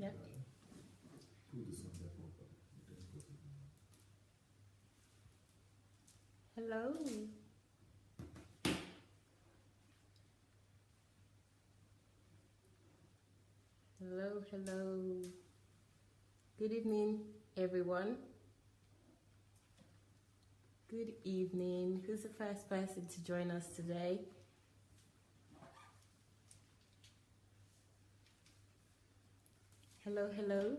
Yeah. Hello. Hello, hello. Good evening, everyone. Good evening. Who's the first person to join us today? Hello, hello.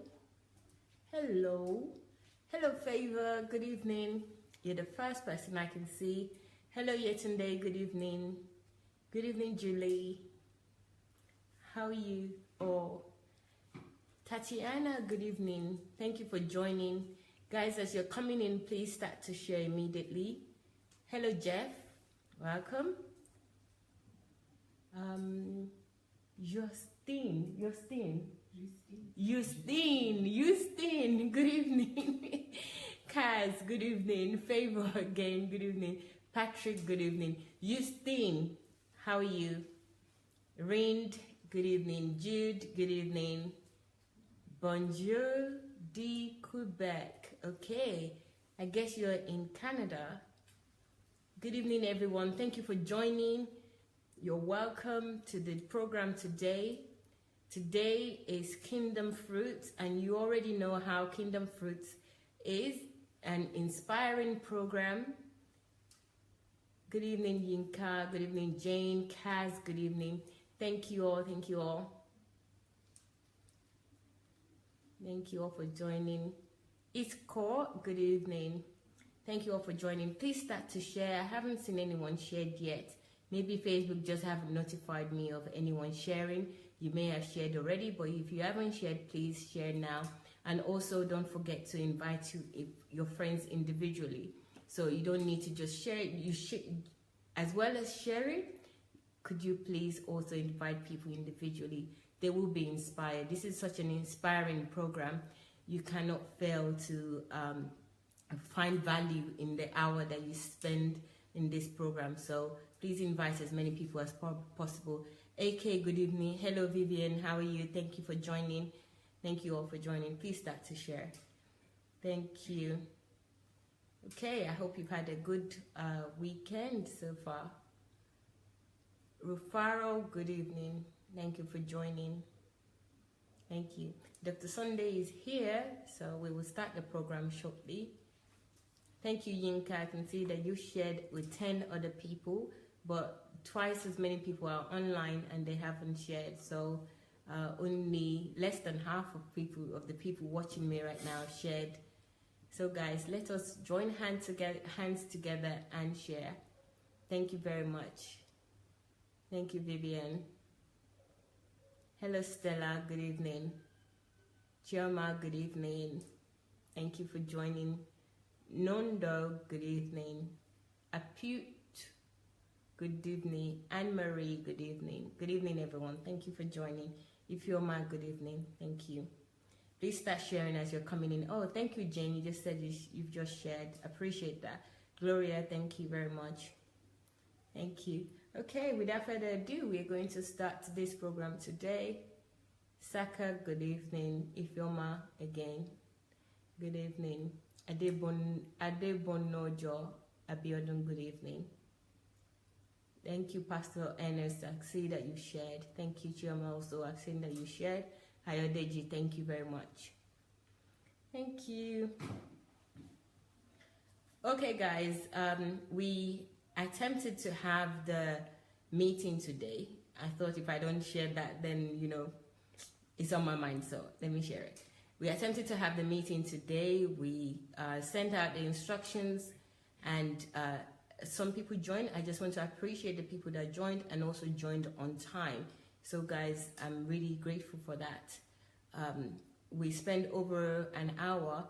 Hello. Hello, Favor. Good evening. You're the first person I can see. Hello, Yetunde. Good evening. Good evening, Julie. How are you all? Tatiana, good evening. Thank you for joining. Guys, as you're coming in, please start to share immediately. Hello, Jeff. Welcome. Justine. Good evening. Kaz, good evening. Favor again, good evening. Patrick, good evening. Justine, how are you? Rind, good evening. Jude, good evening. Bonjour de Quebec. Okay, I guess you're in Canada. Good evening, everyone. Thank you for joining. You're welcome to the program today. Today is Kingdom Fruits, and you already know how Kingdom Fruits is an inspiring program. Good evening, Yinka. Good evening, Jane. Kaz, good evening. Thank you all. Thank you all. Thank you all for joining. Isko, good evening. Thank you all for joining. Please start to share. I haven't seen anyone shared yet. Maybe Facebook just haven't notified me of anyone sharing. You may have shared already, but if you haven't shared, please share now. And also don't forget to invite your friends individually. So you don't need to just share it. You should, as well as sharing, could you please also invite people individually? They will be inspired. This is such an inspiring program. You cannot fail to find value in the hour that you spend in this program. So please invite as many people as possible. AK, good evening. Hello, Vivian. How are you? Thank you for joining. Thank you all for joining. Please start to share. Thank you. Okay, I hope you've had a good weekend so far. Rufaro, good evening. Thank you for joining. Thank you. Dr. Sandey is here, so we will start the program shortly. Thank you, Yinka. I can see that you shared with 10 other people, but twice as many people are online and they haven't shared. So only less than half of the people watching me right now shared. So guys, let us join hands together and share. Thank you very much. Thank you, Vivian. Hello, Stella. Good evening. Chioma, good evening. Thank you for joining. Nondo, good evening. Apute, good evening. Anne-Marie, good evening. Good evening, everyone. Thank you for joining. Ifeoma, good evening. Thank you. Please start sharing as you're coming in. Oh, thank you, Jane. You just said you've just shared. Appreciate that. Gloria, thank you very much. Thank you. Okay, without further ado, we're going to start this program today. Saka, good evening. Ifeoma, again, good evening. Adebonojo Abiodun, good evening. Thank you, Pastor Ernest. I see that you shared. Thank you, Chioma, also. I've seen that you shared. Ayodeji, thank you very much. Thank you. Okay, guys, we attempted to have the meeting today. I thought if I don't share that, then, you know, it's on my mind, so let me share it. We attempted to have the meeting today. We sent out the instructions, and some people joined. I just want to appreciate the people that joined and also joined on time. So guys, I'm really grateful for that. We spent over an hour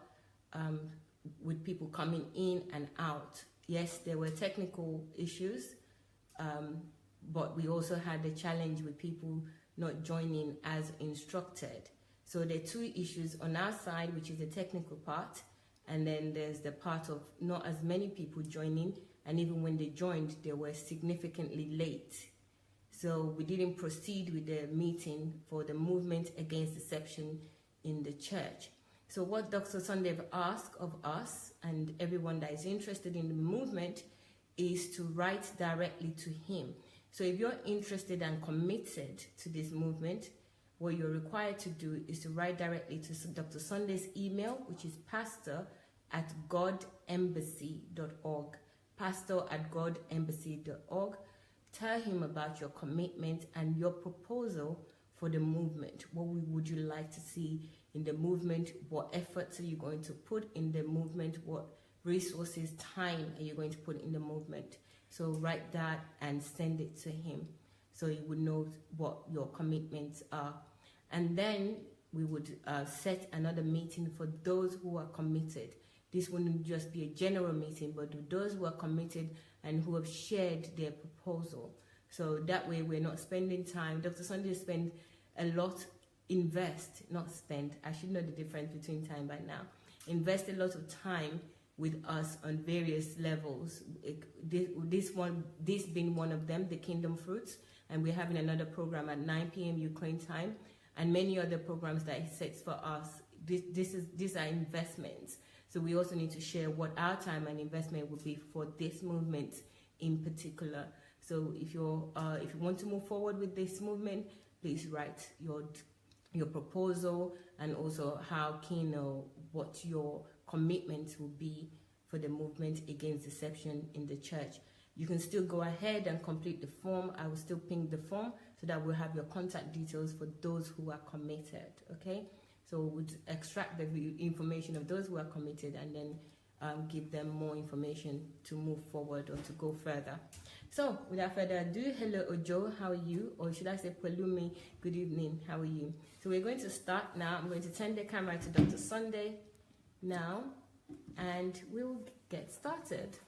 with people coming in and out. Yes, there were technical issues, but we also had the challenge with people not joining as instructed. So there are two issues on our side, which is the technical part, and then there's the part of not as many people joining, and even when they joined, they were significantly late. So we didn't proceed with the meeting for the Movement Against Deception in the church. So what Dr. Sandey asked of us and everyone that is interested in the movement is to write directly to him. So if you're interested and committed to this movement, what you're required to do is to write directly to Dr. Sandey's email, which is pastor@godembassy.org. pastor@godembassy.org. Tell him about your commitment and your proposal for the movement. What would you like to see in the movement? What efforts are you going to put in the movement? What resources, time are you going to put in the movement? So write that and send it to him so he would know what your commitments are. And then we would set another meeting for those who are committed. This wouldn't just be a general meeting, but those who are committed and who have shared their proposal. So that way we're not spending time. Dr. Sandey spent a lot, not spend. I should know the difference between time by now. Invest a lot of time with us on various levels. This being one of them, the Kingdom Fruits, and we're having another program at 9 p.m. Ukraine time, and many other programs that he sets for us. These are investments. So we also need to share what our time and investment would be for this movement in particular. So if you want to move forward with this movement, please write your proposal and also how keen or what your commitments will be for the movement against deception in the church. You can still go ahead and complete the form. I will still ping the form so that we'll have your contact details for those who are committed, okay? So we'll extract the information of those who are committed and then give them more information to move forward or to go further. So without further ado, hello Ojo, how are you? Or should I say Pelumi, good evening, how are you? So we're going to start now. I'm going to turn the camera to Dr. Sandey now and we'll get started.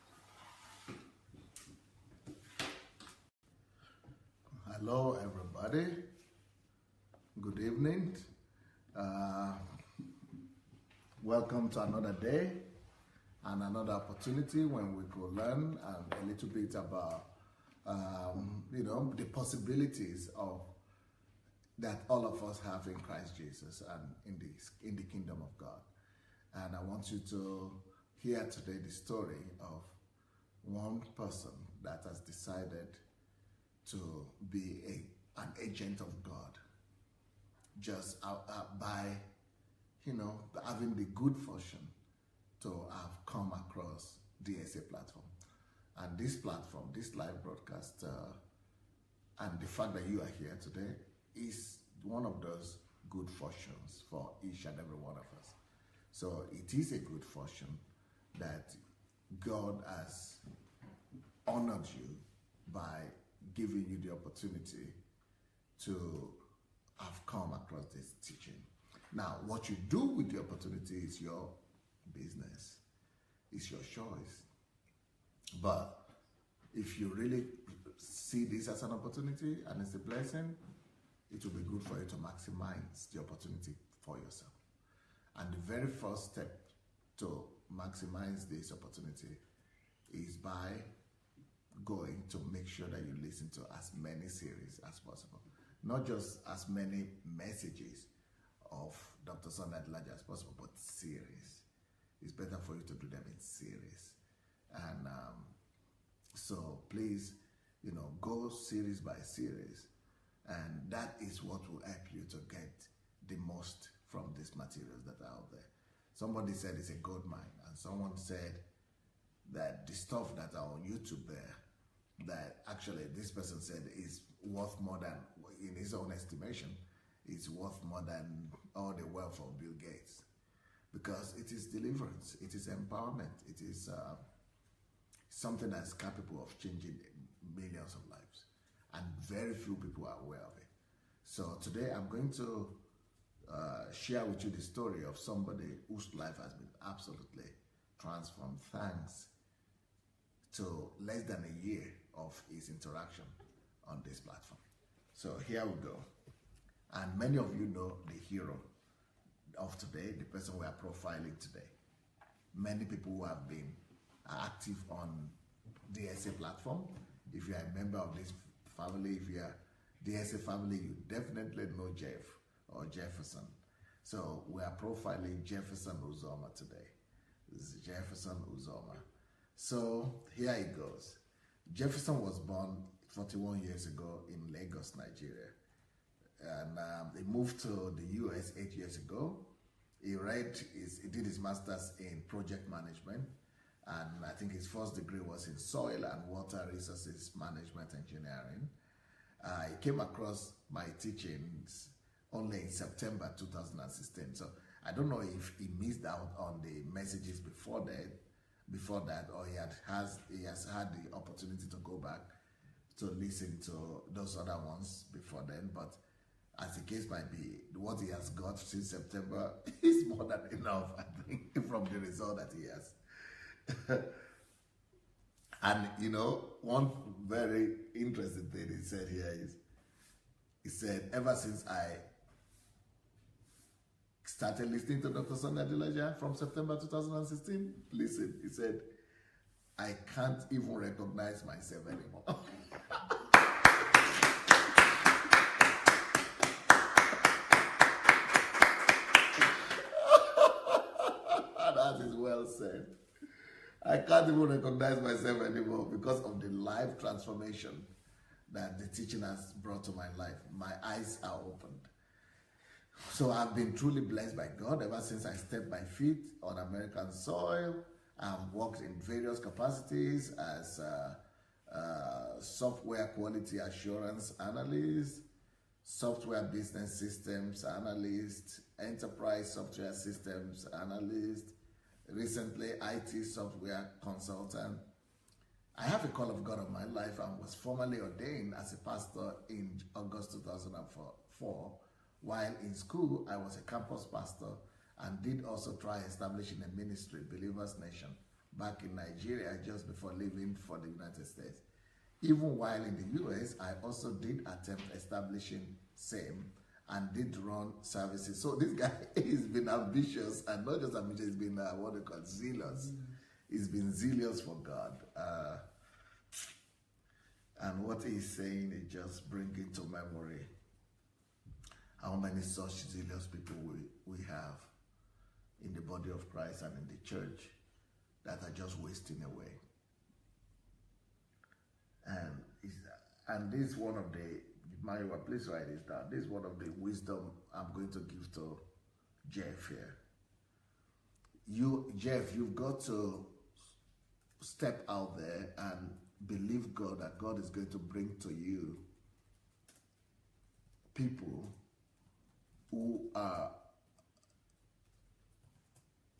Hello everybody, good evening. Welcome to another day and another opportunity when we could learn a little bit about the possibilities of that all of us have in Christ Jesus and in the kingdom of God. And I want you to hear today the story of one person that has decided to be an agent of God, just by having the good fortune to have come across the SA platform. And this platform, this live broadcast, and the fact that you are here today is one of those good fortunes for each and every one of us. So it is a good fortune that God has honored you by giving you the opportunity to have come across this teaching. Now, what you do with the opportunity is your business. It's your choice. But if you really see this as an opportunity and it's a blessing, it will be good for you to maximize the opportunity for yourself. And the very first step to maximize this opportunity is by going to make sure that you listen to as many series as possible. Not just as many messages of Dr. Sandey Adelajah as possible, but series. It's better for you to do them in series. And so please, go series by series. And that is what will help you to get the most from these materials that are out there. Somebody said it's a gold mine, and someone said that the stuff that are on YouTube there, that actually this person said is worth more than, in his own estimation, it's worth more than all the wealth of Bill Gates. Because it is deliverance, it is empowerment, it is something that's capable of changing millions of lives. And very few people are aware of it. So today I'm going to share with you the story of somebody whose life has been absolutely transformed thanks to less than a year of his interaction on this platform. So here we go. And many of you know the hero of today, the person we are profiling today. Many people who have been active on the SA platform. If you are a member of this family, if you are the SA family, you definitely know Jeff or Jefferson. So we are profiling Jefferson Uzoma today. This is Jefferson Uzoma. So here it goes. Jefferson was born 41 years ago in Lagos, Nigeria. And he moved to the US 8 years ago. He did his master's in project management. And I think his first degree was in soil and water resources management engineering. He came across my teachings only in September 2016. So I don't know if he missed out on the messages before that, or he has had the opportunity to go back to listen to those other ones before then. But as the case might be, what he has got since September is more than enough, I think, from the result that he has. And you know, one very interesting thing he said here is, he said, ever since I started listening to Dr. Sandey Adelaja from September 2016, listen, he said, I can't even recognize myself anymore. That is well said. I can't even recognize myself anymore because of the life transformation that the teaching has brought to my life. My eyes are opened. So I've been truly blessed by God ever since I stepped my feet on American soil. I've worked in various capacities as software quality assurance analyst, software business systems analyst, enterprise software systems analyst, recently IT software consultant. I have a call of God on my life and was formally ordained as a pastor in August 2004. While in school, I was a campus pastor and did also try establishing a ministry, Believers Nation, back in Nigeria just before leaving for the United States. Even while in the US, I also did attempt establishing same and did run services. So this guy has been ambitious, and not just ambitious, he's been what they call zealous. He's been zealous for God. And what he's saying is just bringing to memory how many such zealous people we have in the body of Christ and in the church that are just wasting away. And this is one of the, Mario, please write this down. This is one of the wisdom I'm going to give to Jeff here. Jeff, you've got to step out there and believe God that God is going to bring to you people who are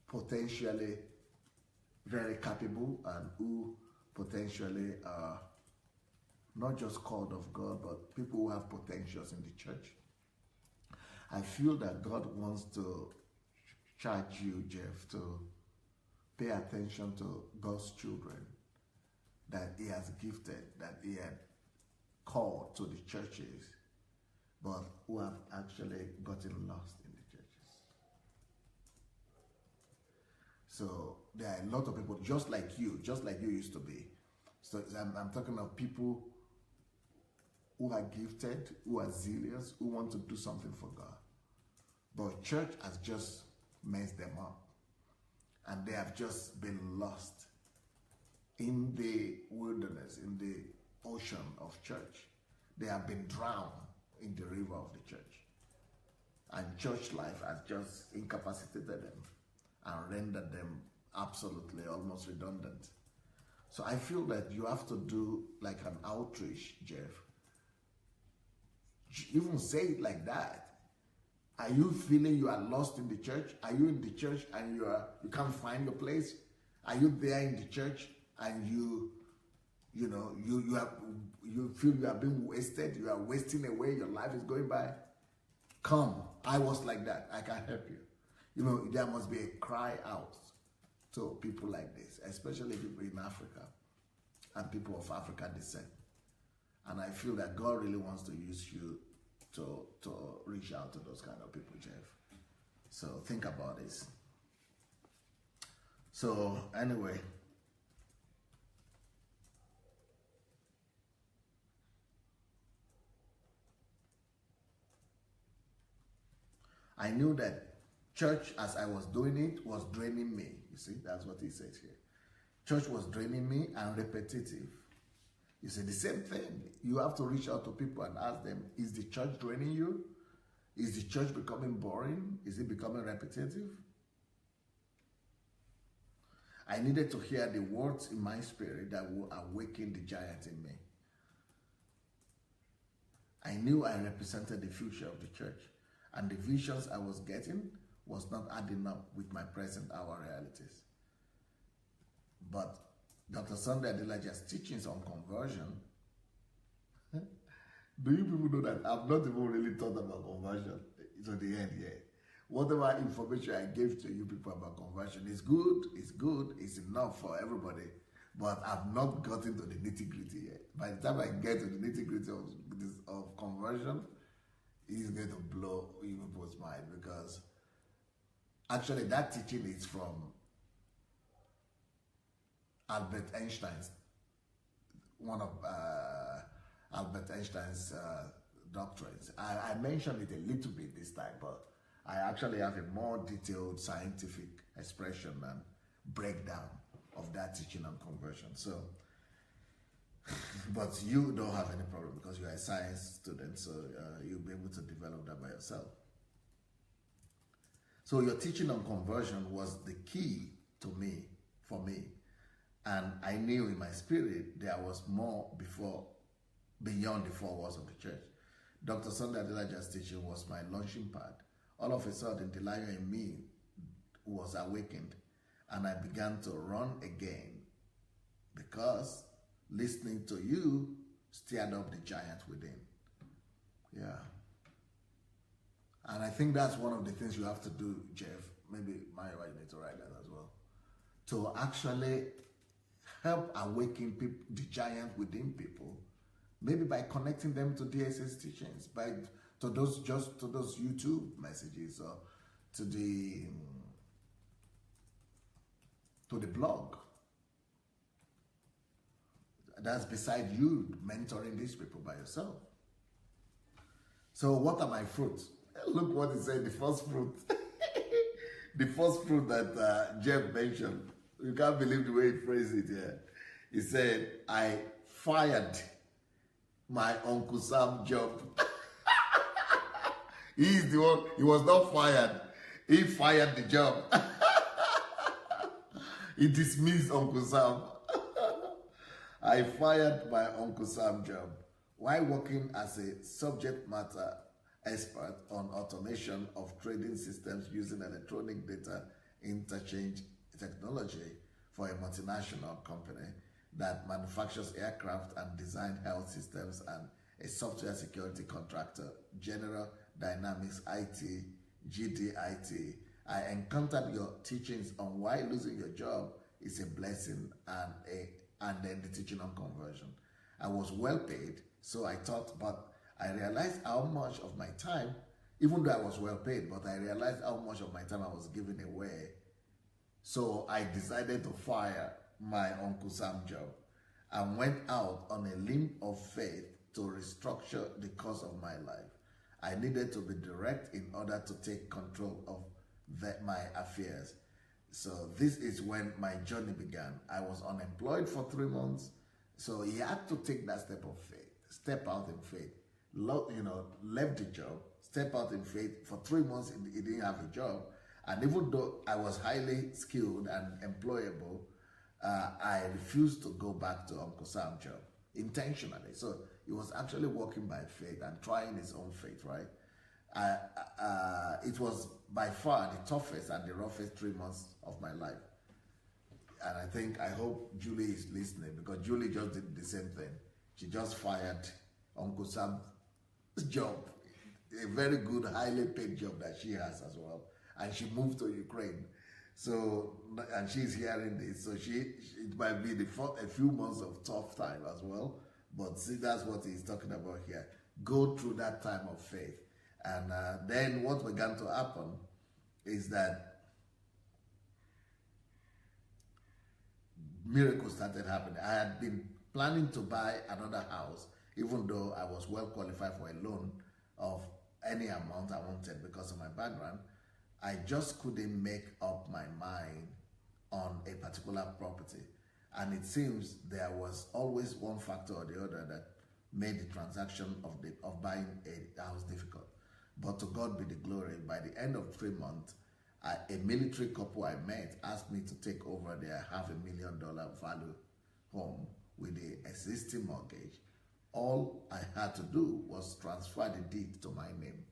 potentially very capable and who potentially are not just called of God, but people who have potentials in the church. I feel that God wants to charge you, Jeff, to pay attention to God's children that he has gifted, that he had called to the churches, but who have actually gotten lost in the churches. So there are a lot of people just like you used to be. So I'm talking of people who are gifted, who are zealous, who want to do something for God. But church has just messed them up. And they have just been lost in the wilderness, in the ocean of church. They have been drowned in the river of the church. And church life has just incapacitated them and rendered them absolutely almost redundant. So I feel that you have to do like an outreach, Jeff. Even say it like that. Are you feeling you are lost in the church? Are you in the church and you can't find your place? Are you there in the church and you feel you are being wasted? You are wasting away. Your life is going by. Come, I was like that. I can help you. You know, there must be a cry out to people like this, especially people in Africa and people of African descent. And I feel that God really wants to use you to reach out to those kind of people, Jeff. So think about this. So anyway, I knew that church, as I was doing it, was draining me. You see, that's what he says here. Church was draining me and repetitive. You see, the same thing. You have to reach out to people and ask them, is the church draining you? Is the church becoming boring? Is it becoming repetitive? I needed to hear the words in my spirit that will awaken the giant in me. I knew I represented the future of the church, and the visions I was getting was not adding up with my present hour realities. But Dr. Sandey Adelaja's teachings on conversion, do you people know that I've not even really thought about conversion to the end yet? Whatever information I gave to you people about conversion is good, it's enough for everybody, but I've not gotten to the nitty-gritty yet. By the time I get to the nitty-gritty of conversion, it's going to blow you people's mind, because actually that teaching is from Albert Einstein's, one of Albert Einstein's doctrines. I mentioned it a little bit this time, but I actually have a more detailed scientific expression and breakdown of that teaching on conversion. So, but you don't have any problem because you're a science student, so you'll be able to develop that by yourself. So your teaching on conversion was the key to me, for me. And I knew in my spirit there was more beyond the four walls of the church. Dr. Sandey Adelaja's teaching was my launching pad. All of a sudden, the lion in me was awakened, and I began to run again, because listening to you stirred up the giant within. Yeah. And I think that's one of the things you have to do, Jeff. Maybe Maya, you need to write that as well. To actually help awaken people, the giant within people, maybe by connecting them to DSS teachings, to those YouTube messages, or to the blog. That's beside you mentoring these people by yourself. So what are my fruits? Look what he said, the first fruit. The first fruit that Jeff mentioned. You can't believe the way he phrased it here. He said, I fired my Uncle Sam job. He's the one, he was not fired. He fired the job. He dismissed Uncle Sam. I fired my Uncle Sam job while working as a subject matter expert on automation of trading systems using electronic data interchange technology for a multinational company that manufactures aircraft and design health systems, and a software security contractor, General Dynamics IT, GDIT. I encountered your teachings on why losing your job is a blessing, and then the teaching on conversion. I was well paid, so I thought, but I realized how much of my time, even though I was well paid, but I realized how much of my time I was giving away. So I decided to fire my Uncle Sam job and went out on a limb of faith to restructure the course of my life. I needed to be direct in order to take control of my affairs. So this is when my journey began. I was unemployed for 3 months, so he had to take that step of faith, step out in faith. Left the job, step out in faith. For 3 months, he didn't have a job. And even though I was highly skilled and employable, I refused to go back to Uncle Sam's job intentionally. So he was actually walking by faith and trying his own faith, right? It was by far the toughest and the roughest 3 months of my life. And I hope Julie is listening, because Julie just did the same thing. She just fired Uncle Sam's job, a very good, highly paid job that she has as well. And she moved to Ukraine. So, and she's hearing this, so it might be a few months of tough time as well. But see, that's what he's talking about here. Go through that time of faith. And then what began to happen is that miracles started happening. I had been planning to buy another house, even though I was well qualified for a loan of any amount I wanted because of my background. I just couldn't make up my mind on a particular property. And it seems there was always one factor or the other that made the transaction of buying a house difficult. But to God be the glory, by the end of 3 months, a military couple I met asked me to take over their $500,000 value home with the existing mortgage. All I had to do was transfer the deed to my name.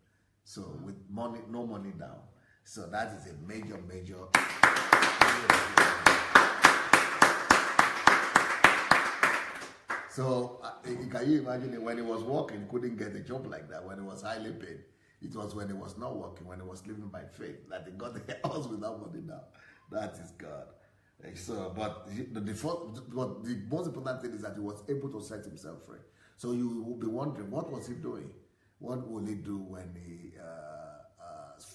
So with money, no money down. So that is a major. So can you imagine it? When he was working, he couldn't get a job like that. When he was highly paid, it was when he was not working, when he was living by faith, that he got the house without money down. That is God. So, but the most important thing is that he was able to set himself free. So you will be wondering, what was he doing? What will he do when he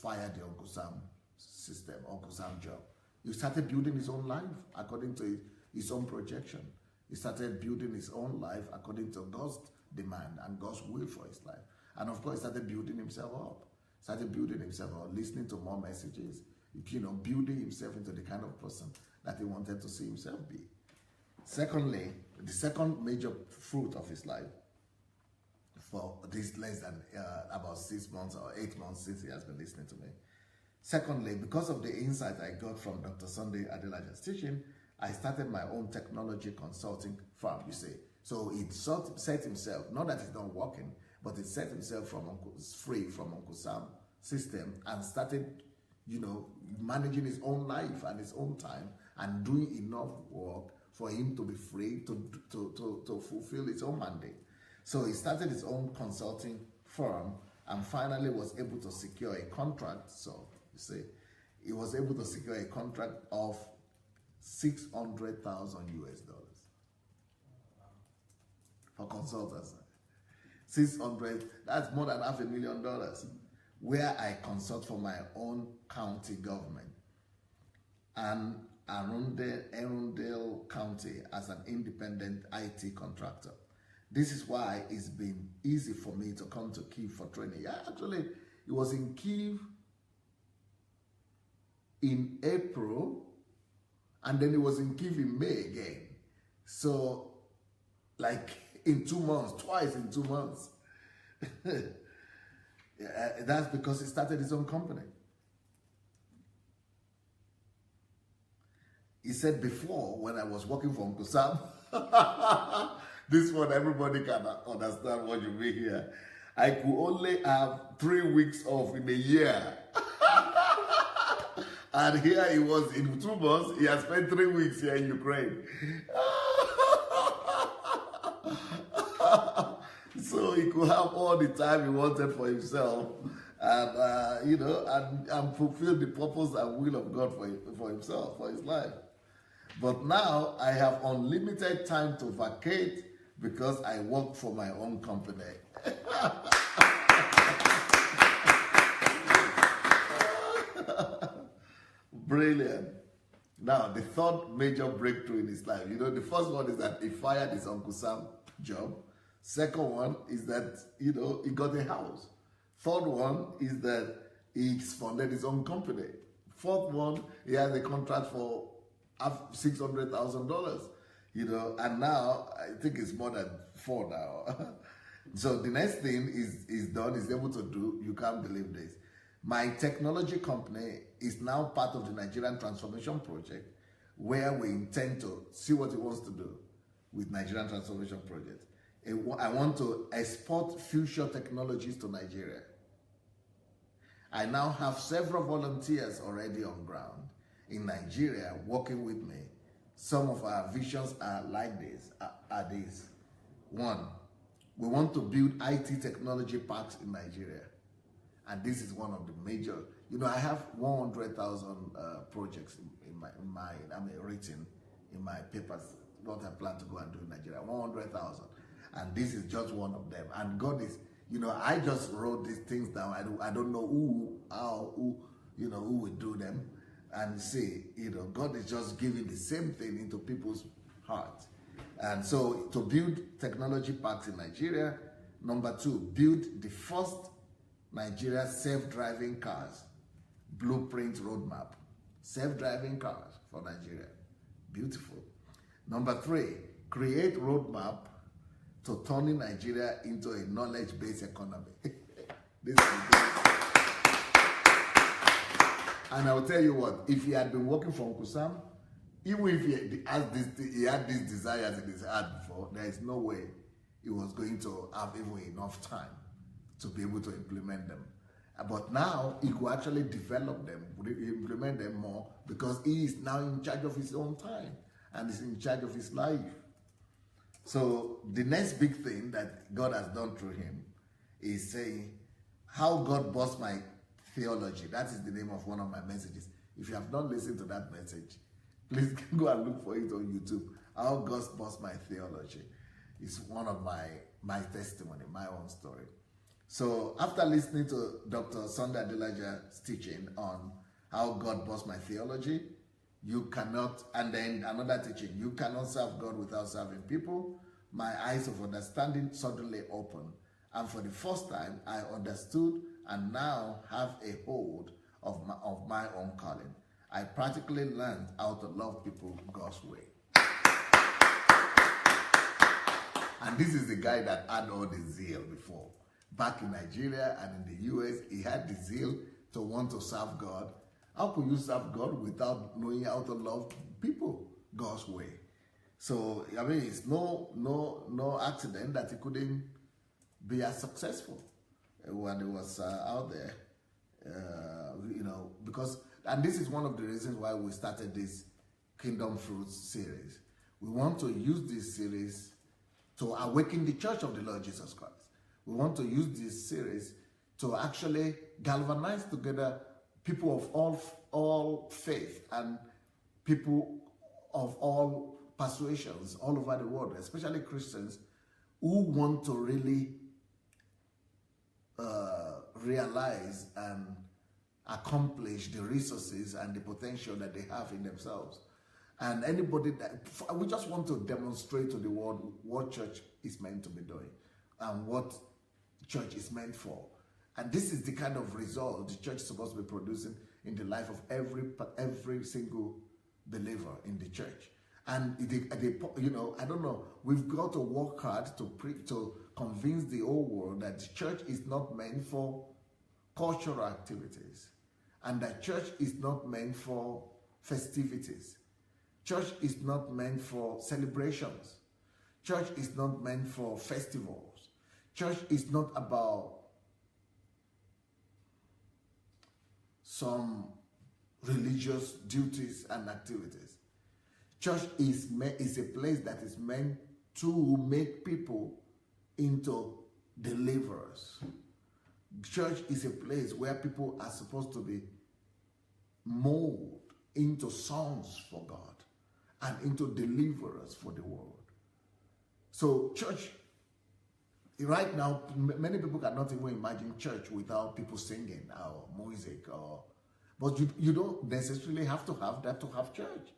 fired the Uncle Sam system, Uncle Sam job? He started building his own life according to his own projection. He started building his own life according to God's demand and God's will for his life. And of course, he started building himself up. Listening to more messages, building himself into the kind of person that he wanted to see himself be. Secondly, the second major fruit of his life, for this less than about 6 months or 8 months since he has been listening to me. Secondly, because of the insight I got from Dr. Sandei Adelaja's teaching, I started my own technology consulting firm, you see. So it set himself, not that it's not working, but it set himself free from Uncle Sam system and started, managing his own life and his own time and doing enough work for him to be free to fulfill his own mandate. So he started his own consulting firm and finally was able to secure a contract. So you see, he was able to secure a contract of $600,000 for consultants. 600, that's more than $500,000, where I consult for my own county government and Arundel County as an independent IT contractor. This is why it's been easy for me to come to Kyiv for training. Yeah, actually, it was in Kyiv in April, and then it was in Kyiv in May again. So, like in 2 months, twice in 2 months. That's because he started his own company. He said before, when I was working for Uncle Sam, this one everybody can understand what you mean here. I could only have 3 weeks off in a year. And here he was in 2 months, he has spent 3 weeks here in Ukraine. So he could have all the time he wanted for himself and, and fulfill the purpose and will of God for himself, for his life. But now I have unlimited time to vacate because I work for my own company. Brilliant. Now, the third major breakthrough in his life. The first one is that he fired his Uncle Sam job. Second one is that, he got a house. Third one is that he funded his own company. Fourth one, he has a contract for $600,000, and now I think it's more than 4 now. So the next thing is done, is able to do, you can't believe this. My technology company is now part of the Nigerian Transformation Project, where we intend to see what he wants to do with Nigerian Transformation Project. I want to export future technologies to Nigeria. I now have several volunteers already on ground in Nigeria working with me. Some of our visions are like this, are these. One, we want to build IT technology parks in Nigeria. And this is one of the major, I have 100,000 projects written in my papers, what I plan to go and do in Nigeria, 100,000. And this is just one of them. And God is, I just wrote these things down. I don't know who will do them. And see, God is just giving the same thing into people's hearts. And so to build technology parks in Nigeria. Number two, build the first Nigeria self-driving cars. blueprint roadmap. Self-driving cars for Nigeria. Beautiful. Number 3, create roadmap to turning Nigeria into a knowledge-based economy. This is good. And I'll tell you what, if he had been working for Uncle Sam, even if he had these desires in his heart before, there is no way he was going to have even enough time to be able to implement them. But now he could actually develop them, implement them more, because he is now in charge of his own time and is in charge of his life. So the next big thing that God has done through him is saying, how God bossed my theology. That is the name of one of my messages. If you have not listened to that message, please go and look for it on YouTube. How God bossed my theology. It's one of my testimony, my own story. So after listening to Dr. Sandei Adelaja's teaching on how God bossed my theology, you cannot, and then another teaching, you cannot serve God without serving people. My eyes of understanding suddenly opened. And for the first time, I understood and now have a hold of my own calling. I practically learned how to love people God's way. And this is the guy that had all the zeal before. Back in Nigeria and in the US, he had the zeal to want to serve God. How could you serve God without knowing how to love people God's way? So, I mean, it's no accident that he couldn't be as successful when he was out there, you know, because, and this is one of the reasons why we started this Kingdom Fruits series. We want to use this series to awaken the church of the Lord Jesus Christ. We want to use this series to actually galvanize together people of all faith and people of all persuasions all over the world, especially Christians who want to really realize and accomplish the resources and the potential that they have in themselves. And anybody that, we just want to demonstrate to the world what church is meant to be doing and what church is meant for. And this is the kind of result the church is supposed to be producing in the life of every single believer in the church. And you know, I don't know, we've got to work hard to convince the whole world that the church is not meant for cultural activities, and that church is not meant for festivities. Church is not meant for celebrations. Church is not meant for festivals. Church is not about some religious duties and activities. Church is a place that is meant to make people into deliverers. Church is a place where people are supposed to be molded into sons for God and into deliverers for the world. So church, right now, many people cannot even imagine church without people singing or music, but you don't necessarily have to have that to have church.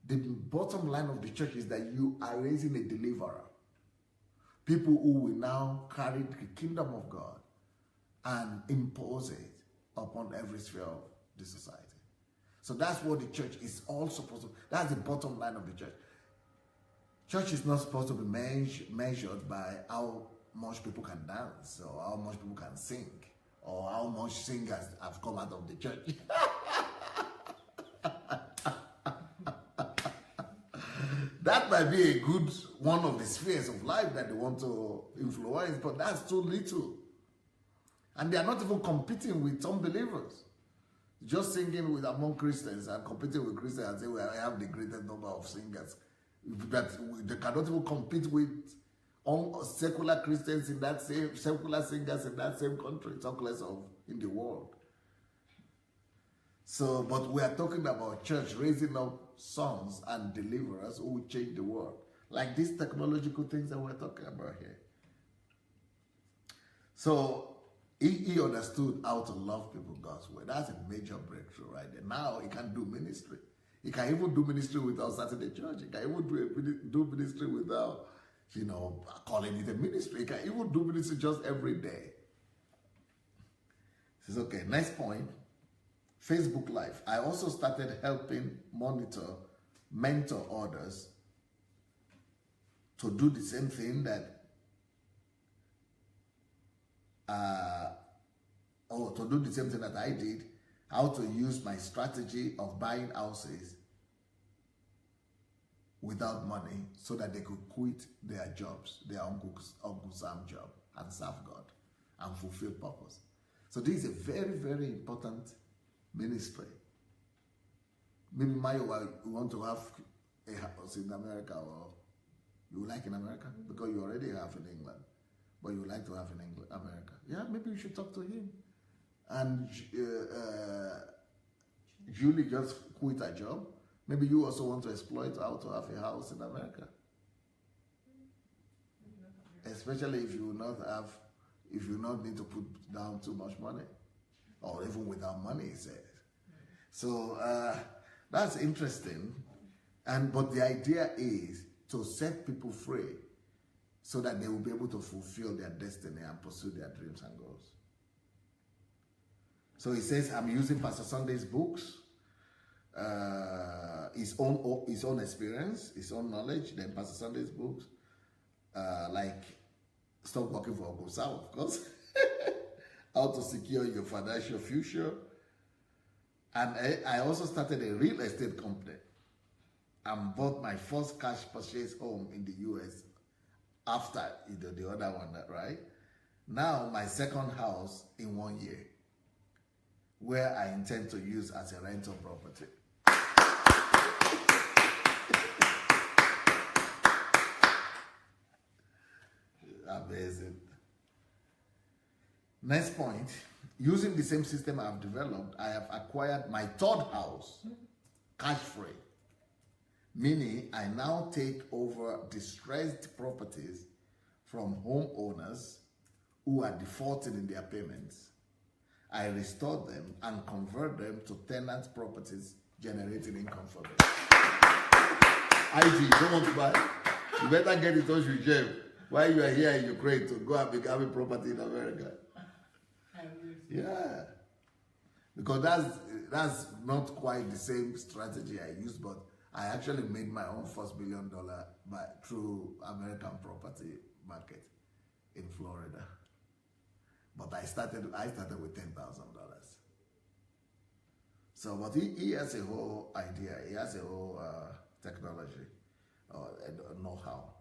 The bottom line of the church is that you are raising a deliverer. People who will now carry the kingdom of God and impose it upon every sphere of the society. So that's what the church is all supposed to, that's the bottom line of the church. Church is not supposed to be measured by how much people can dance or how much people can sing or how much singers have come out of the church. That might be a good one of the spheres of life that they want to influence, but that's too little. And they are not even competing with unbelievers. Just singing with among Christians and competing with Christians and say, well, I have the greatest number of singers. That they cannot even compete with secular Christians in that same, secular singers in that same country, talk less of in the world. So, but we are talking about church raising up sons and deliverers who will change the world. Like these technological things that we're talking about here. So, he understood how to love people God's way. That's a major breakthrough right there. Now he can do ministry. He can even do ministry without starting a church. He can even do ministry without, you know, calling it a ministry. He can even do ministry just every day. He says, okay, next point. Facebook Live. I also started helping mentor others to do the same thing that I did, how to use my strategy of buying houses without money so that they could quit their jobs, their Uncle Sam job, and serve God and fulfill purpose. So this is a very, very important ministry. Maybe Mayo, you want to have a house in America, or you like in America because you already have in England, but you like to have in America. Yeah, maybe you should talk to him. And Julie just quit her job. Maybe you also want to exploit how to have a house in America. Especially if you not need to put down too much money, or even without money, he says. So that's interesting. But the idea is to set people free so that they will be able to fulfill their destiny and pursue their dreams and goals. So he says, I'm using Pastor Sandey's books, his own experience, his own knowledge, then Pastor Sandey's books, like Stop Working for Uncle Sam, of course, How to Secure Your Financial Future. And I also started a real estate company and bought my first cash purchase home in the US after the other one, right? Now my second house in 1 year, where I intend to use as a rental property. Amazing. Next point, using the same system I have developed, I have acquired my third house, cash-free. Meaning, I now take over distressed properties from homeowners who are defaulting in their payments. I restore them and convert them to tenant properties, generating income for them. IG, you don't want to buy? You better get in touch with Jeff while you are here in Ukraine to go and become a property in America. Yeah. Because that's not quite the same strategy I used, but I actually made my own first $1 billion through American property market in Florida. But I started with $10,000. So, but he has a whole idea. He has a whole technology, know-how.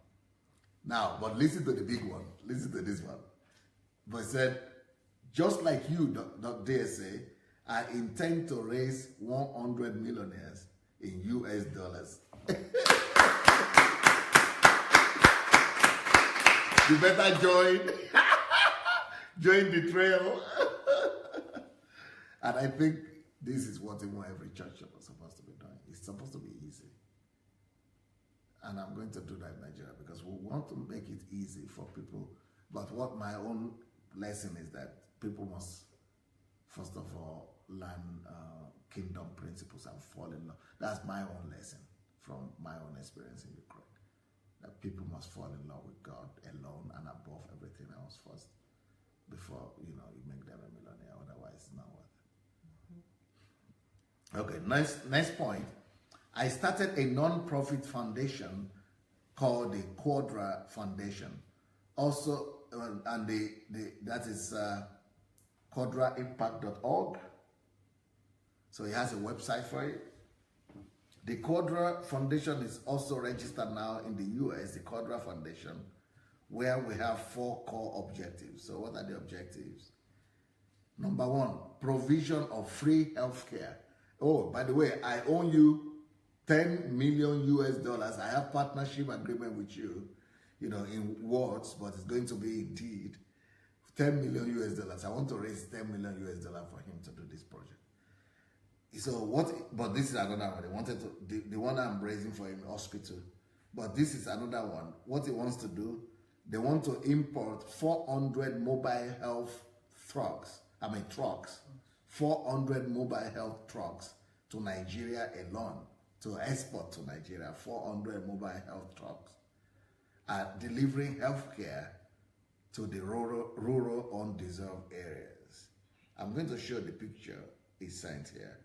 Now, but listen to the big one. Listen to this one. But he said, just like you, DSA, I intend to raise 100 millionaires in US dollars. You better join. Join the trail. And I think this is what every church is supposed to be doing. It's supposed to be easy. And I'm going to do that in Nigeria because we want to make it easy for people. But what my own lesson is that people must, first of all, learn kingdom principles and fall in love. That's my own lesson from my own experience in Ukraine. That people must fall in love with God alone and above everything else first, before you make them a millionaire. Otherwise, it's not worth it. Okay, next point. I started a non-profit foundation called the Quadra Foundation. Also, and that is quadraimpact.org. So it has a website for it. The Quadra Foundation is also registered now in the US, the Quadra Foundation, where we have 4 core objectives. So what are the objectives? Number 1, provision of free healthcare. Oh, by the way, I owe you $10 million US. I have partnership agreement with you, in words, but it's going to be indeed $10 million US. I want to raise $10 million US for him to do this project. So but this is another one. They wanted to, the one I'm raising for him, hospital. But this is another one. What he wants to do, they want to import 400 mobile health trucks. 400 mobile health trucks to Nigeria alone, to export to Nigeria. 400 mobile health trucks are delivering healthcare to the rural undeserved areas. I'm going to show the picture is sent here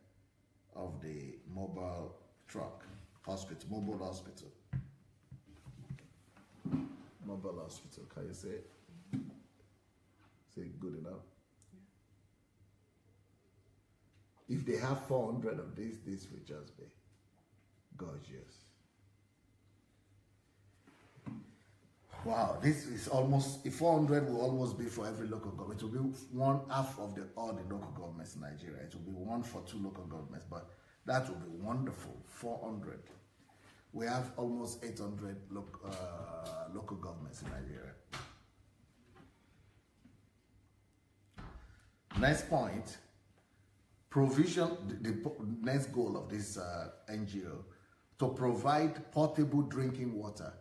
of the mobile truck hospital, mobile hospital. Mobile hospital, can you say it? Say it good enough? Yeah. If they have 400 of these, this will just be gorgeous. Wow, this is almost, 400 will almost be for every local government. It will be one half of all the local governments in Nigeria. It will be one for 2 local governments, but that will be wonderful. 400. We have almost 800 local governments in Nigeria. Next point, provision, the next goal of this NGO, to provide portable drinking water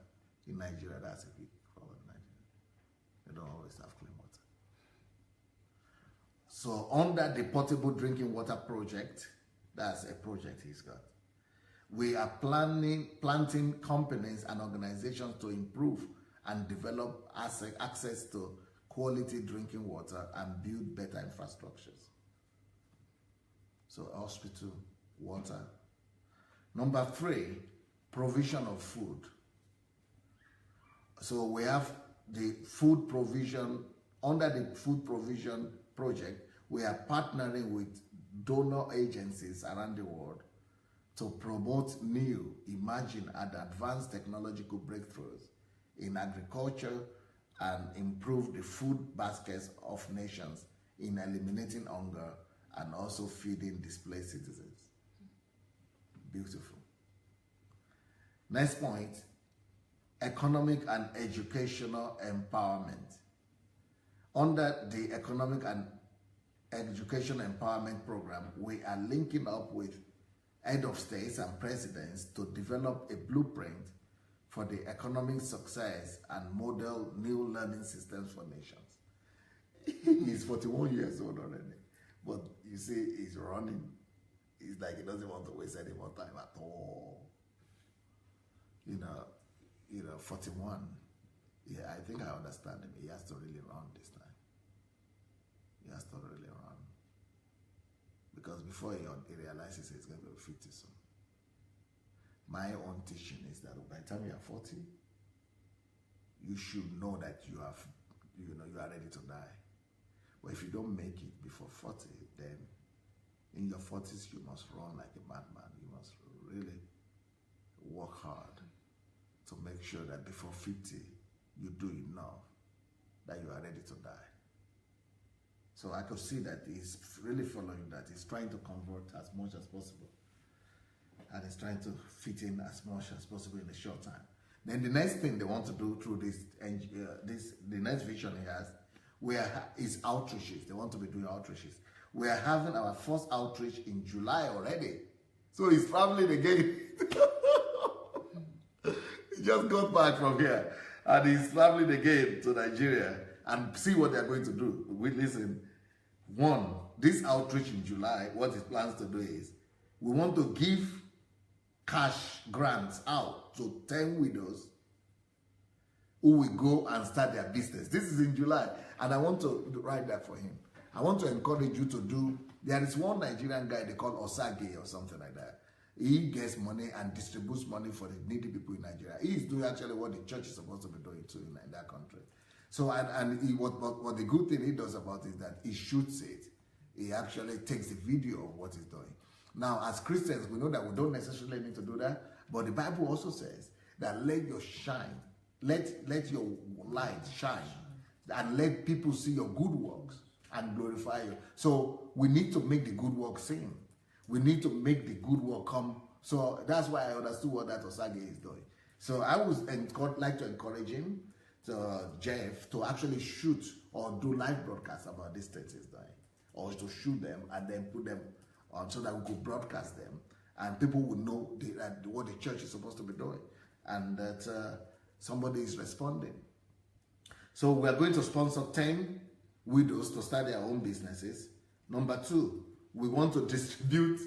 in Nigeria. That's a big problem in Nigeria. They don't always have clean water. So under the portable drinking water project, that's a project he's got. We are planting companies and organizations to improve and develop access to quality drinking water and build better infrastructures. So hospital, water. Number 3, provision of food. So we have the food provision, under the food provision project, we are partnering with donor agencies around the world to promote new, emerging, and advanced technological breakthroughs in agriculture and improve the food baskets of nations in eliminating hunger and also feeding displaced citizens. Beautiful. Next point, economic and educational empowerment. Under the economic and education empowerment program, we are linking up with head of states and presidents to develop a blueprint for the economic success and model new learning systems for nations. He's 41 years old already, but you see, he's running. He's like, he doesn't want to waste any more time at all. 41. Yeah, I think I understand him. He has to really run this time. He has to really run. Because before he realizes he's going to be 50 soon. My own teaching is that by the time you are 40, you should know that you are ready to die. But if you don't make it before 40, then in your 40s you must run like a madman. You must really work hard to make sure that before 50 you do enough that you are ready to die. So I could see that he's really following that. He's trying to convert as much as possible. And he's trying to fit in as much as possible in a short time. Then the next thing they want to do through the next vision he has, is outreaches. They want to be doing outreaches. We are having our first outreach in July already. So he's traveling again. He just got back from here. And he's traveling again to Nigeria and see what they're going to do. Listen, this outreach in July, what he plans to do is, we want to give cash grants out to 10 widows who will go and start their business. This is in July, and I want to write that for him. I want to encourage you to do, there is one Nigerian guy they call Osage or something like that. He gets money and distributes money for the needy people in Nigeria. He is doing actually what the church is supposed to be doing too in that country. So, what the good thing he does about it is that he shoots it. He actually takes the video of what he's doing. Now, as Christians, we know that we don't necessarily need to do that, but the Bible also says that let your light shine, and let people see your good works and glorify you. So we need to make the good work seen. We need to make the good work come. So that's why I understood what that Osage is doing. So I would like to encourage him, Jeff, to actually shoot or do live broadcasts about these things he's doing, or to shoot them and then put them on so that we could broadcast them, and people would know what the church is supposed to be doing, and that somebody is responding. So we are going to sponsor 10 widows to start their own businesses. Number 2, we want to distribute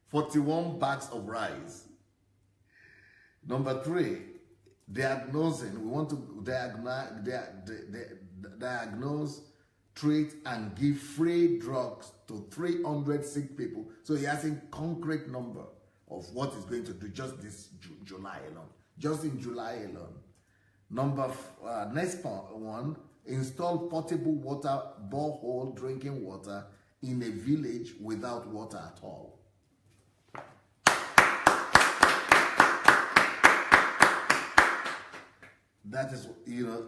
41 bags of rice. Number 3, diagnosing. We want to diagnose treat, and give free drugs to 300 sick people. So he has a concrete number of what he's going to do just this July alone. Just in July alone. Next one, install portable water, borehole drinking water in a village without water at all. That is,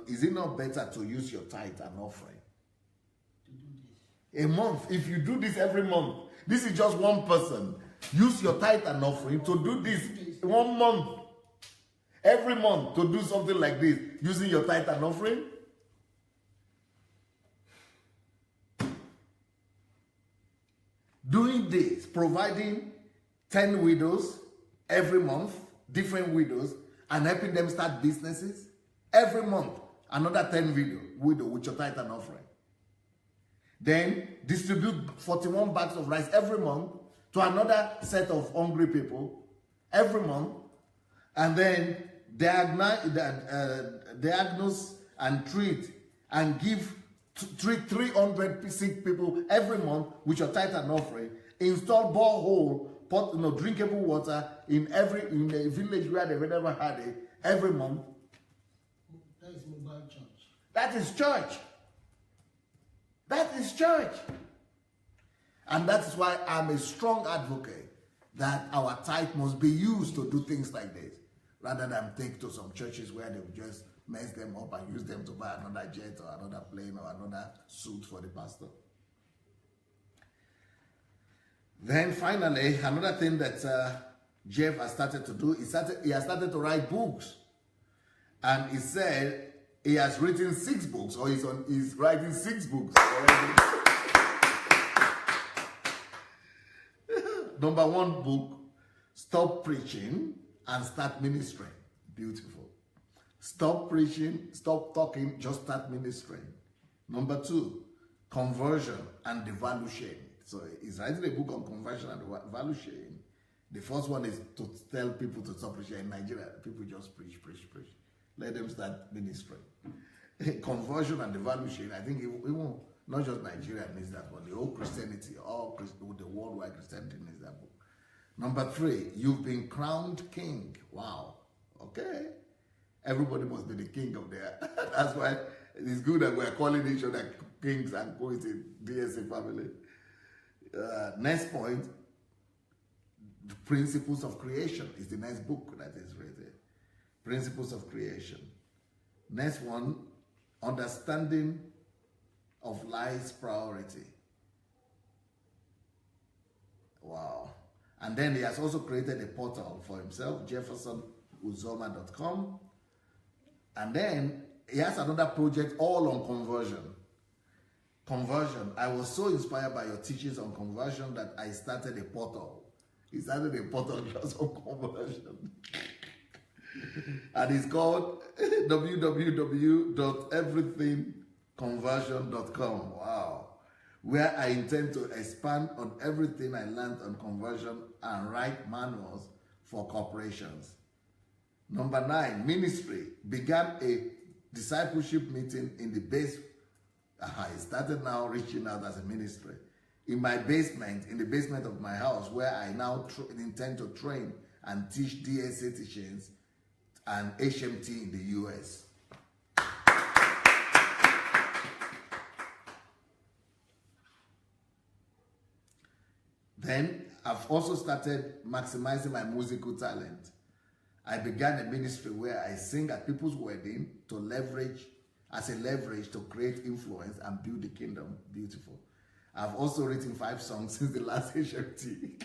is it not better to use your tithe and offering? To do this. A month. If you do this every month, this is just one person. Use your tithe and offering to do this 1 month. Every month to do something like this, using your tithe and offering. Doing this, providing 10 widows every month, different widows, and helping them start businesses. Every month, another 10 widow with your tithe and offering. Then distribute 41 bags of rice every month to another set of hungry people every month. And then diagnose and treat and give 300 sick people every month with your tithe and offering. Install borehole, drinkable water in a village where they've never had it every month. That is mobile church. That is church. That is church. And that is why I'm a strong advocate that our tithe must be used to do things like this, rather than take to some churches where they will just mess them up and use them to buy another jet or another plane or another suit for the pastor. Then finally, another thing that Jeff has started to do, he has started to write books. And he said he has written 6 books, or he's writing 6 books already. Number 1 book, Stop Preaching and Start Ministering. Beautiful. Stop preaching, stop talking, just start ministering. Number 2, Conversion and the Value Chain. So he's writing a book on conversion and the value chain. The first one is to tell people to stop preaching. In Nigeria, people just preach. Let them start ministering. Conversion and the value chain. I think even not just Nigeria needs that one. The whole Christianity, the worldwide Christianity needs that book. Number 3, you've been crowned king. Wow. Okay. Everybody must be the king of there. That's why it's good that we're calling each other kings and queens in DSA family. Next point, the Principles of Creation is the next book that is written. Principles of Creation. Next one, Understanding of Life's Priority. Wow. And then he has also created a portal for himself, jeffersonuzoma.com. And then he has another project all on conversion. Conversion. I was so inspired by your teachings on conversion that I started a portal. He started a portal just on conversion. And it's called www.everythingconversion.com. Wow. Where I intend to expand on everything I learned on conversion and write manuals for corporations. Number 9, ministry. Began a discipleship meeting in the base. It started now reaching out as a ministry. In my basement, in the basement of my house, where I now intend to train and teach DSA teachings and HMT in the US. Then I've also started maximizing my musical talent. I began a ministry where I sing at people's wedding to leverage to create influence and build the kingdom. Beautiful. I've also written 5 songs since the last HMT.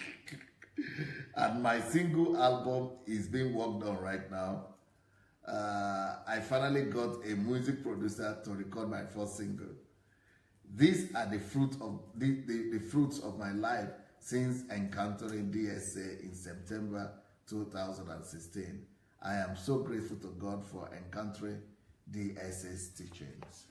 And my single album is being worked on right now. I finally got a music producer to record my first single. These are the fruits of my life since encountering DSA in September 2016. I am so grateful to God for encountering DSA's teachings.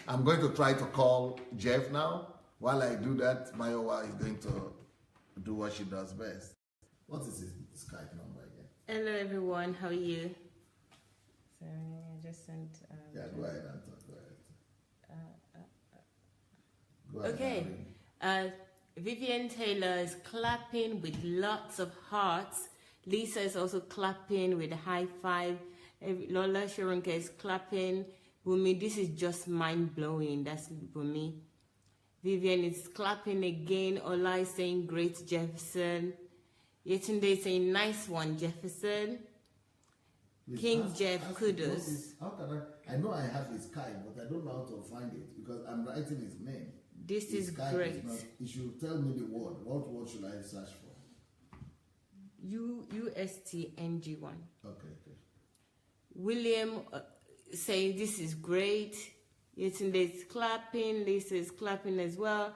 I'm going to try to call Jeff now. While I do that, Mayowa is going to do what she does best. What is his Skype number again? Hello everyone, how are you? So just sent. Yeah, go ahead and talk. Go ahead. Okay. Vivian Taylor is clapping with lots of hearts. Lisa is also clapping with a high five. Lola Sharonka is clapping. Wumi, this is just mind blowing. That's Wumi. Vivian is clapping again. Ola is saying great Jefferson. Yetunde is saying nice one Jefferson. King Jeff, kudos. How can I know I have his Skype, but I don't know how to find it because I'm writing his name. This is Skype great. You should tell me the word. What word should I search for? USTNG1. Okay. William saying this is great. Yetunde is clapping. Lisa is clapping as well.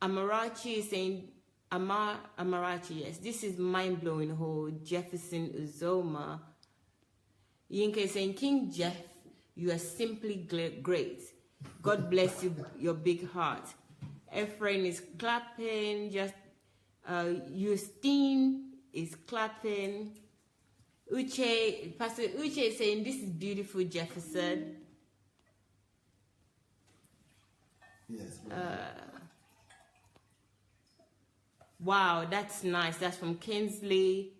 Amarachi is saying, Amarachi, yes, this is mind blowing. Whole Jefferson Uzoma. Yinka is saying, King Jeff, you are simply great. God bless you, your big heart. Ephraim is clapping. Just Justine is clapping. Pastor Uche is saying, this is beautiful, Jefferson. Yes. Wow, that's nice. That's from Kinsley.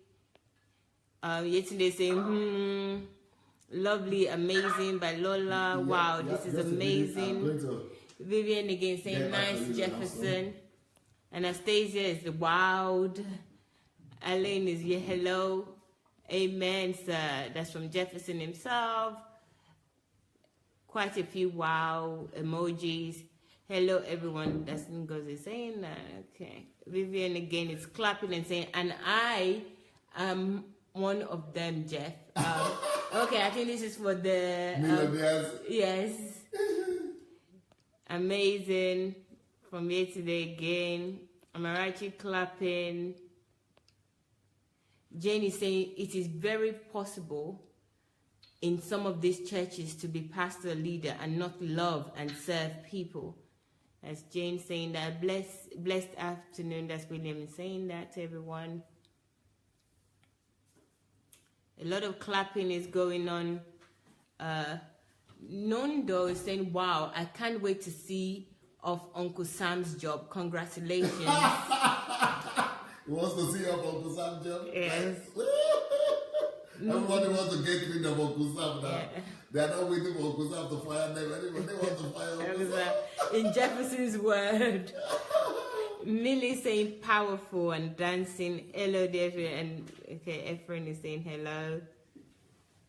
Yesterday saying, lovely, amazing by Lola. Wow, this is amazing. Vivian again saying, nice, Jefferson. Anastasia is wowed. Elaine is yeah, hello. Amen, sir. That's from Jefferson himself. Quite a few wow emojis. Hello, everyone. That's Ngozi saying that. Okay. Vivian again is clapping and saying, and I am one of them, Jeff. Okay, I think this is for the millionaires. Yes. Amazing. From yesterday again. Amarachi clapping. Jane is saying it is very possible in some of these churches to be pastor leader and not love and serve people. As Jane saying that, blessed afternoon. That's William saying that to everyone. A lot of clapping is going on. Nondo is saying, wow, I can't wait to see of Uncle Sam's job. Congratulations. He wants to see Uncle Sam's job? Yes. Everybody wants to get rid of Uncle Sam now. Yeah. They are not waiting for Uncle Sam to fire them. Everybody wants to fire Uncle Sam. In Jefferson's word. Millie saying powerful and dancing. Hello, David. And okay, Ephraim is saying hello.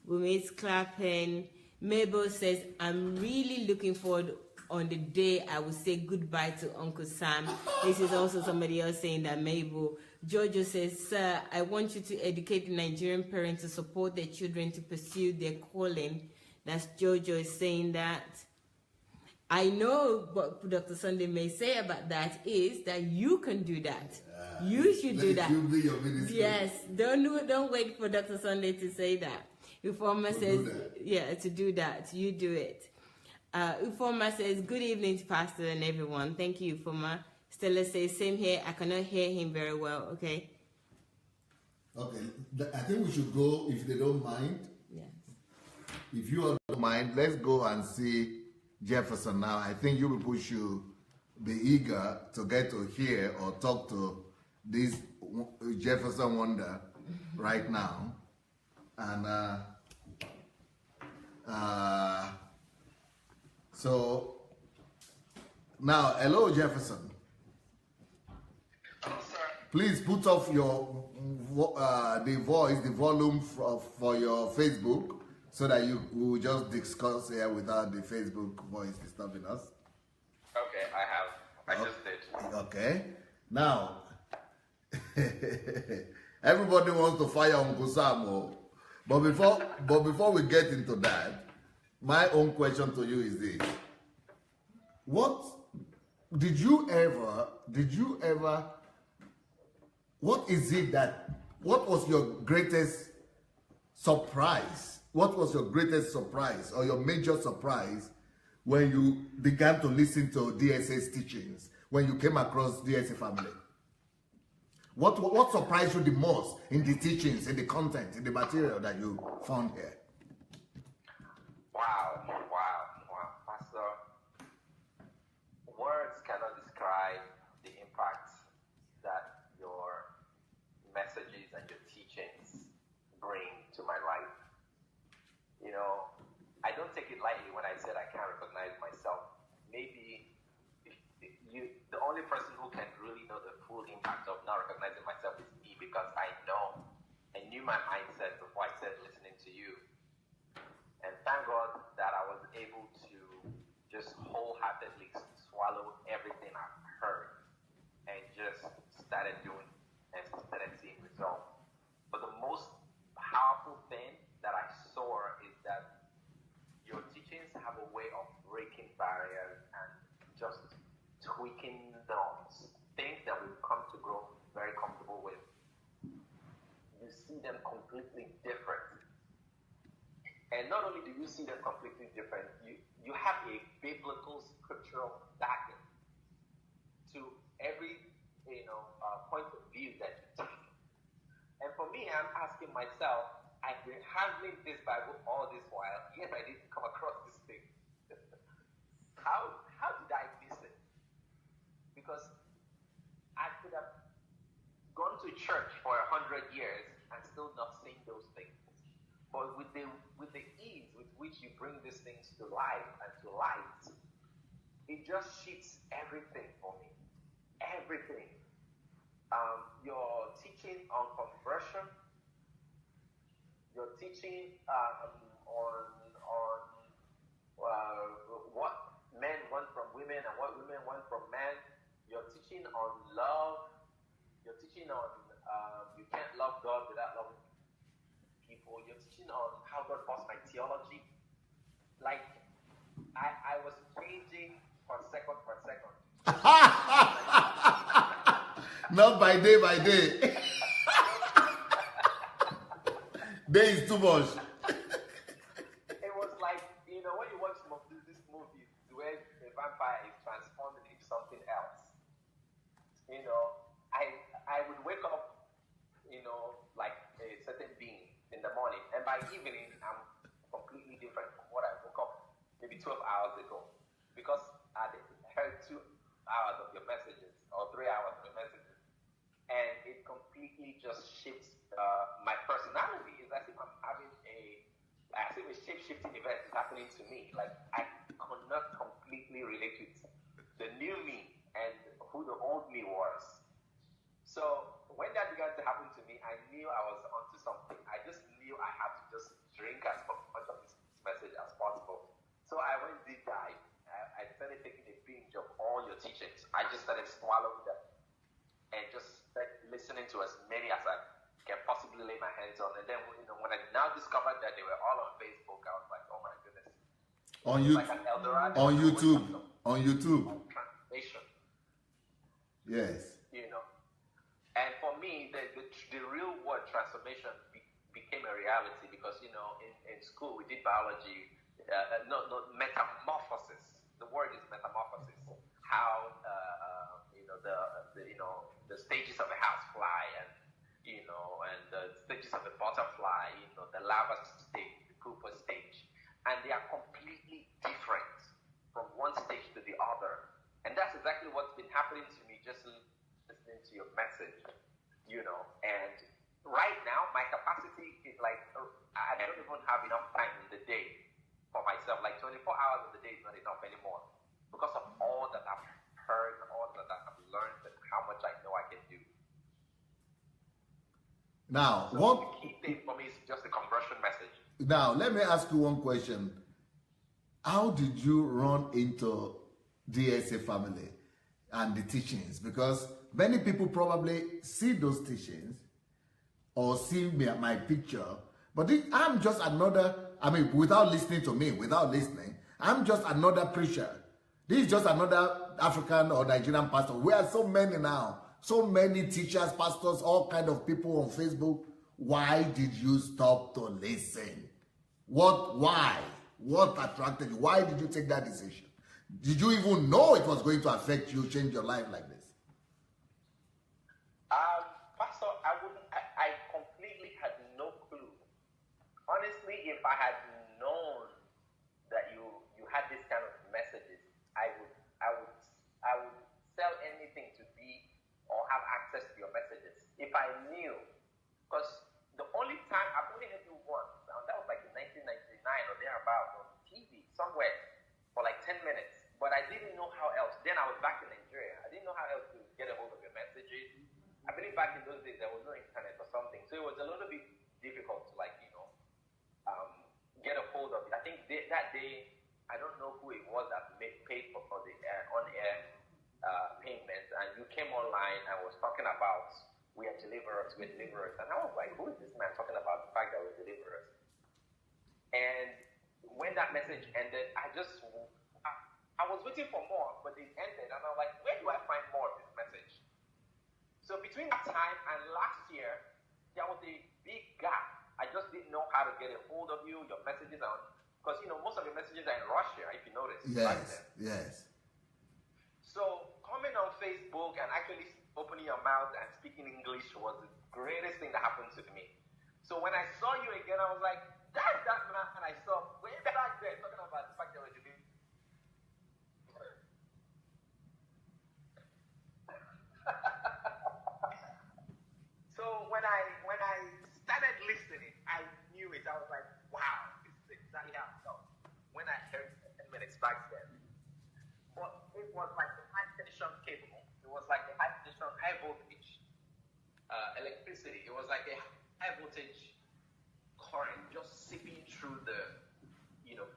Bumi's clapping. Mabel says, I'm really looking forward on the day I will say goodbye to Uncle Sam. This is also somebody else saying that, Mabel. Jojo says, sir, I want you to educate the Nigerian parents to support their children to pursue their calling. That's Jojo is saying that. I know what Dr. Sandey may say about that is that you can do that. You should do that. You be your ministry. Yes, don't wait for Dr. Sandey to say that. Uforma says, yeah, to do that. You do it. Uforma says, good evening to Pastor and everyone. Thank you, Uforma. Stella says, same here. I cannot hear him very well. Okay. Okay. I think we should go, if they don't mind. Yes. If you all don't mind, let's go and see Jefferson now. I think you people should be eager to get to hear or talk to this Jefferson wonder right now. And so now, hello Jefferson. Hello, sir. Please put off your the volume for your Facebook, so that you will just discuss here without the Facebook voice disturbing us. Okay, I just did. Okay. Now, everybody wants to fire Uncle Sam, but before we get into that, my own question to you is this: what was your greatest surprise? What was your greatest surprise or your major surprise when you began to listen to DSA's teachings, when you came across DSA family? What surprised you the most in the teachings, in the content, in the material that you found here? Wow. Pastor, words cannot describe the impact that your messages and your teachings bring to my life. You know, I don't take it lightly when I said I can't recognize myself. Maybe the only person who can really know the full impact of not recognizing myself is me, because I knew my mindset before I started listening to you. And thank God that I was able to just wholeheartedly swallow everything I've heard and just started doing and started seeing results. But the most powerful thing that I saw is that your teachings have a way of breaking barriers and just tweaking norms, things that we've come to grow very comfortable with. You see them completely different. And not only do you see them completely different, you have a biblical scriptural backing to every point of view that you take. And for me, I'm asking myself, I've been handling this Bible all this while, yet I didn't come across this thing. How did I miss it? Because I could have gone to church for 100 years and still not seen those things. But with the ease with which you bring these things to life and to light, it just shifts everything for me. Everything. Your teaching on conversion, your teaching on what men want from women and what women want from men, your teaching on love, your teaching on you can't love God without loving people, your teaching on how God bought my theology. Like, I was changing per second. Not by day by day. Day is too much. It was like, when you watch these movies where the vampire is transformed into something else, I would wake up, like a certain being in the morning, and by evening, I'm completely different from what I woke up maybe 12 hours ago, because I heard 2 hours of your messages or 3 hours of your messages, and it completely just shifts my personality. It's as if I'm having as if a shape-shifting event is happening to me. Like, I cannot completely relate with the new me and who the old me was. So when that began to happen to me, I knew I was onto something. I just knew I had to just drink as much of this message as possible. So I went deep dive. I started taking a binge of all your teachings. I just started swallowing them and just started listening to as many as I can possibly lay my hands on. And then, when I now discovered that they were all on Facebook, I was like, oh my goodness. On YouTube. Like an Eldorado on YouTube. On YouTube. On translation. Yes. And for me, the real word transformation became a reality because, in school we did biology, metamorphosis. The word is metamorphosis. How, the stages of a housefly and the stages of a butterfly, the larva stage, the pupa stage. And they are completely different from one stage to the other. And that's exactly what's been happening to me just listening to your message, and right now my capacity is like, I don't even have enough time in the day for myself. Like 24 hours of the day is not enough anymore because of all that I've heard, all that I've learned, and how much I know I can do. Now, so what the key thing for me is just the conversion message. Now, let me ask you one question. How did you run into DSA family and the teachings? Because many people probably see those teachings or see my picture, but I'm just another, without listening to me, I'm just another preacher. This is just another African or Nigerian pastor. We are so many now, so many teachers, pastors, all kind of people on Facebook. Why did you stop to listen? Why? What attracted you? Why did you take that decision? Did you even know it was going to affect you, change your life like this? Pastor, I completely had no clue. Honestly, if I had known didn't know how else. Then I was back in Nigeria. I didn't know how else to get a hold of your messages. I believe back in those days there was no internet or something, so it was a little bit difficult to get a hold of it. I think that day, I don't know who it was that paid for the on-air payments, and you came online and was talking about we are deliverers, and I was like, who is this man talking about the fact that we're deliverers? And when that message ended, I was waiting for more, but it ended, and I was like, where do I find more of this message? So between that time and last year, there was a big gap. I just didn't know how to get a hold of you. Your messages are, because most of your messages are in Russia, if you notice. Yes, yes. So coming on Facebook and actually opening your mouth and speaking English was the greatest thing that happened to me. So when I saw you again, I was like, that's that man I saw way back there talking about the fact that we're doing. So when I started listening, I knew it. I was like, wow, this is exactly how I felt when I heard 10 minutes back then. But it was like the high tension cable. It was like the high tension, high voltage electricity. It was like a high voltage current just seeping through the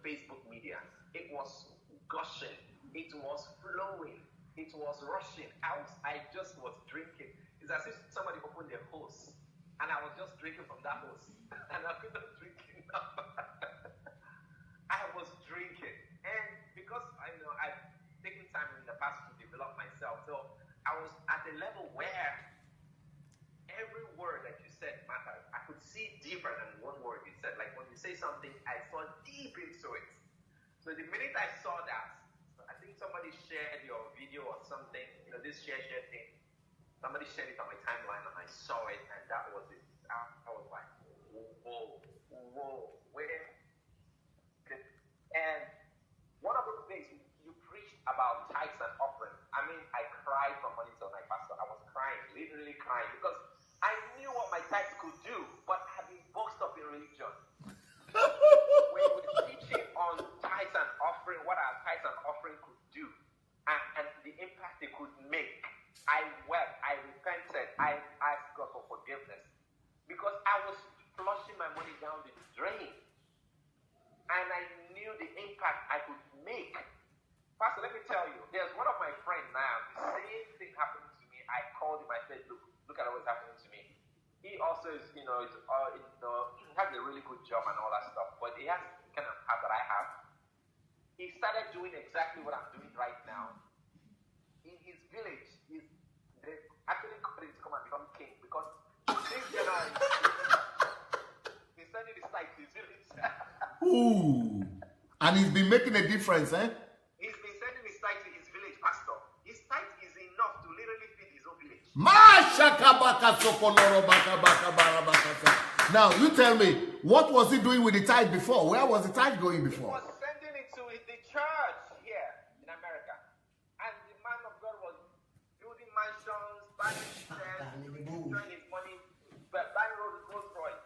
Facebook media. It was gushing. It was flowing. It was rushing out. I just was drinking. It's as if somebody opened a hose, and I was just drinking from that hose, and I couldn't drink enough. I was drinking, and because I've taken time in the past to develop myself, so I was at a level where every word that you said mattered. I could see deeper than one word you said. Like when you say something, I saw deep into it. So the minute I saw that, I think somebody shared your video or something, this share thing. Somebody shared it on my timeline and I saw it, and that was it. I was like, whoa, where? And one of those days, you preached about tithes and offerings. I mean, I cried from morning till night, Pastor. I was crying, literally crying, because I knew what my tithes could do, but I had been boxed up in religion. We were teaching on tithes and offering, what our tithes and offering could do, and the impact they could make. I wept, I repented, I asked God for forgiveness, because I was flushing my money down the drain, and I knew the impact I could make. Pastor, let me tell you, there's one of my friends now, the same thing happened to me. I called him, I said, look at what's happening to me. He also is, he has a really good job and all that stuff, but he has the kind of heart that I have. He started doing exactly what I'm doing right now. In his village, they actually called him to come and become king, because this January, he's sending his tithe to his village. Ooh. And he's been making a difference, eh? He's been sending his tithe to his village, Pastor. His tithe is enough to literally feed his own village. Now, you tell me, what was he doing with the tithe before? Where was the tithe going before? He was sending it to the church here in America. And the man of God was building mansions, buying shares, enjoying his money, but buying Rolls Royce.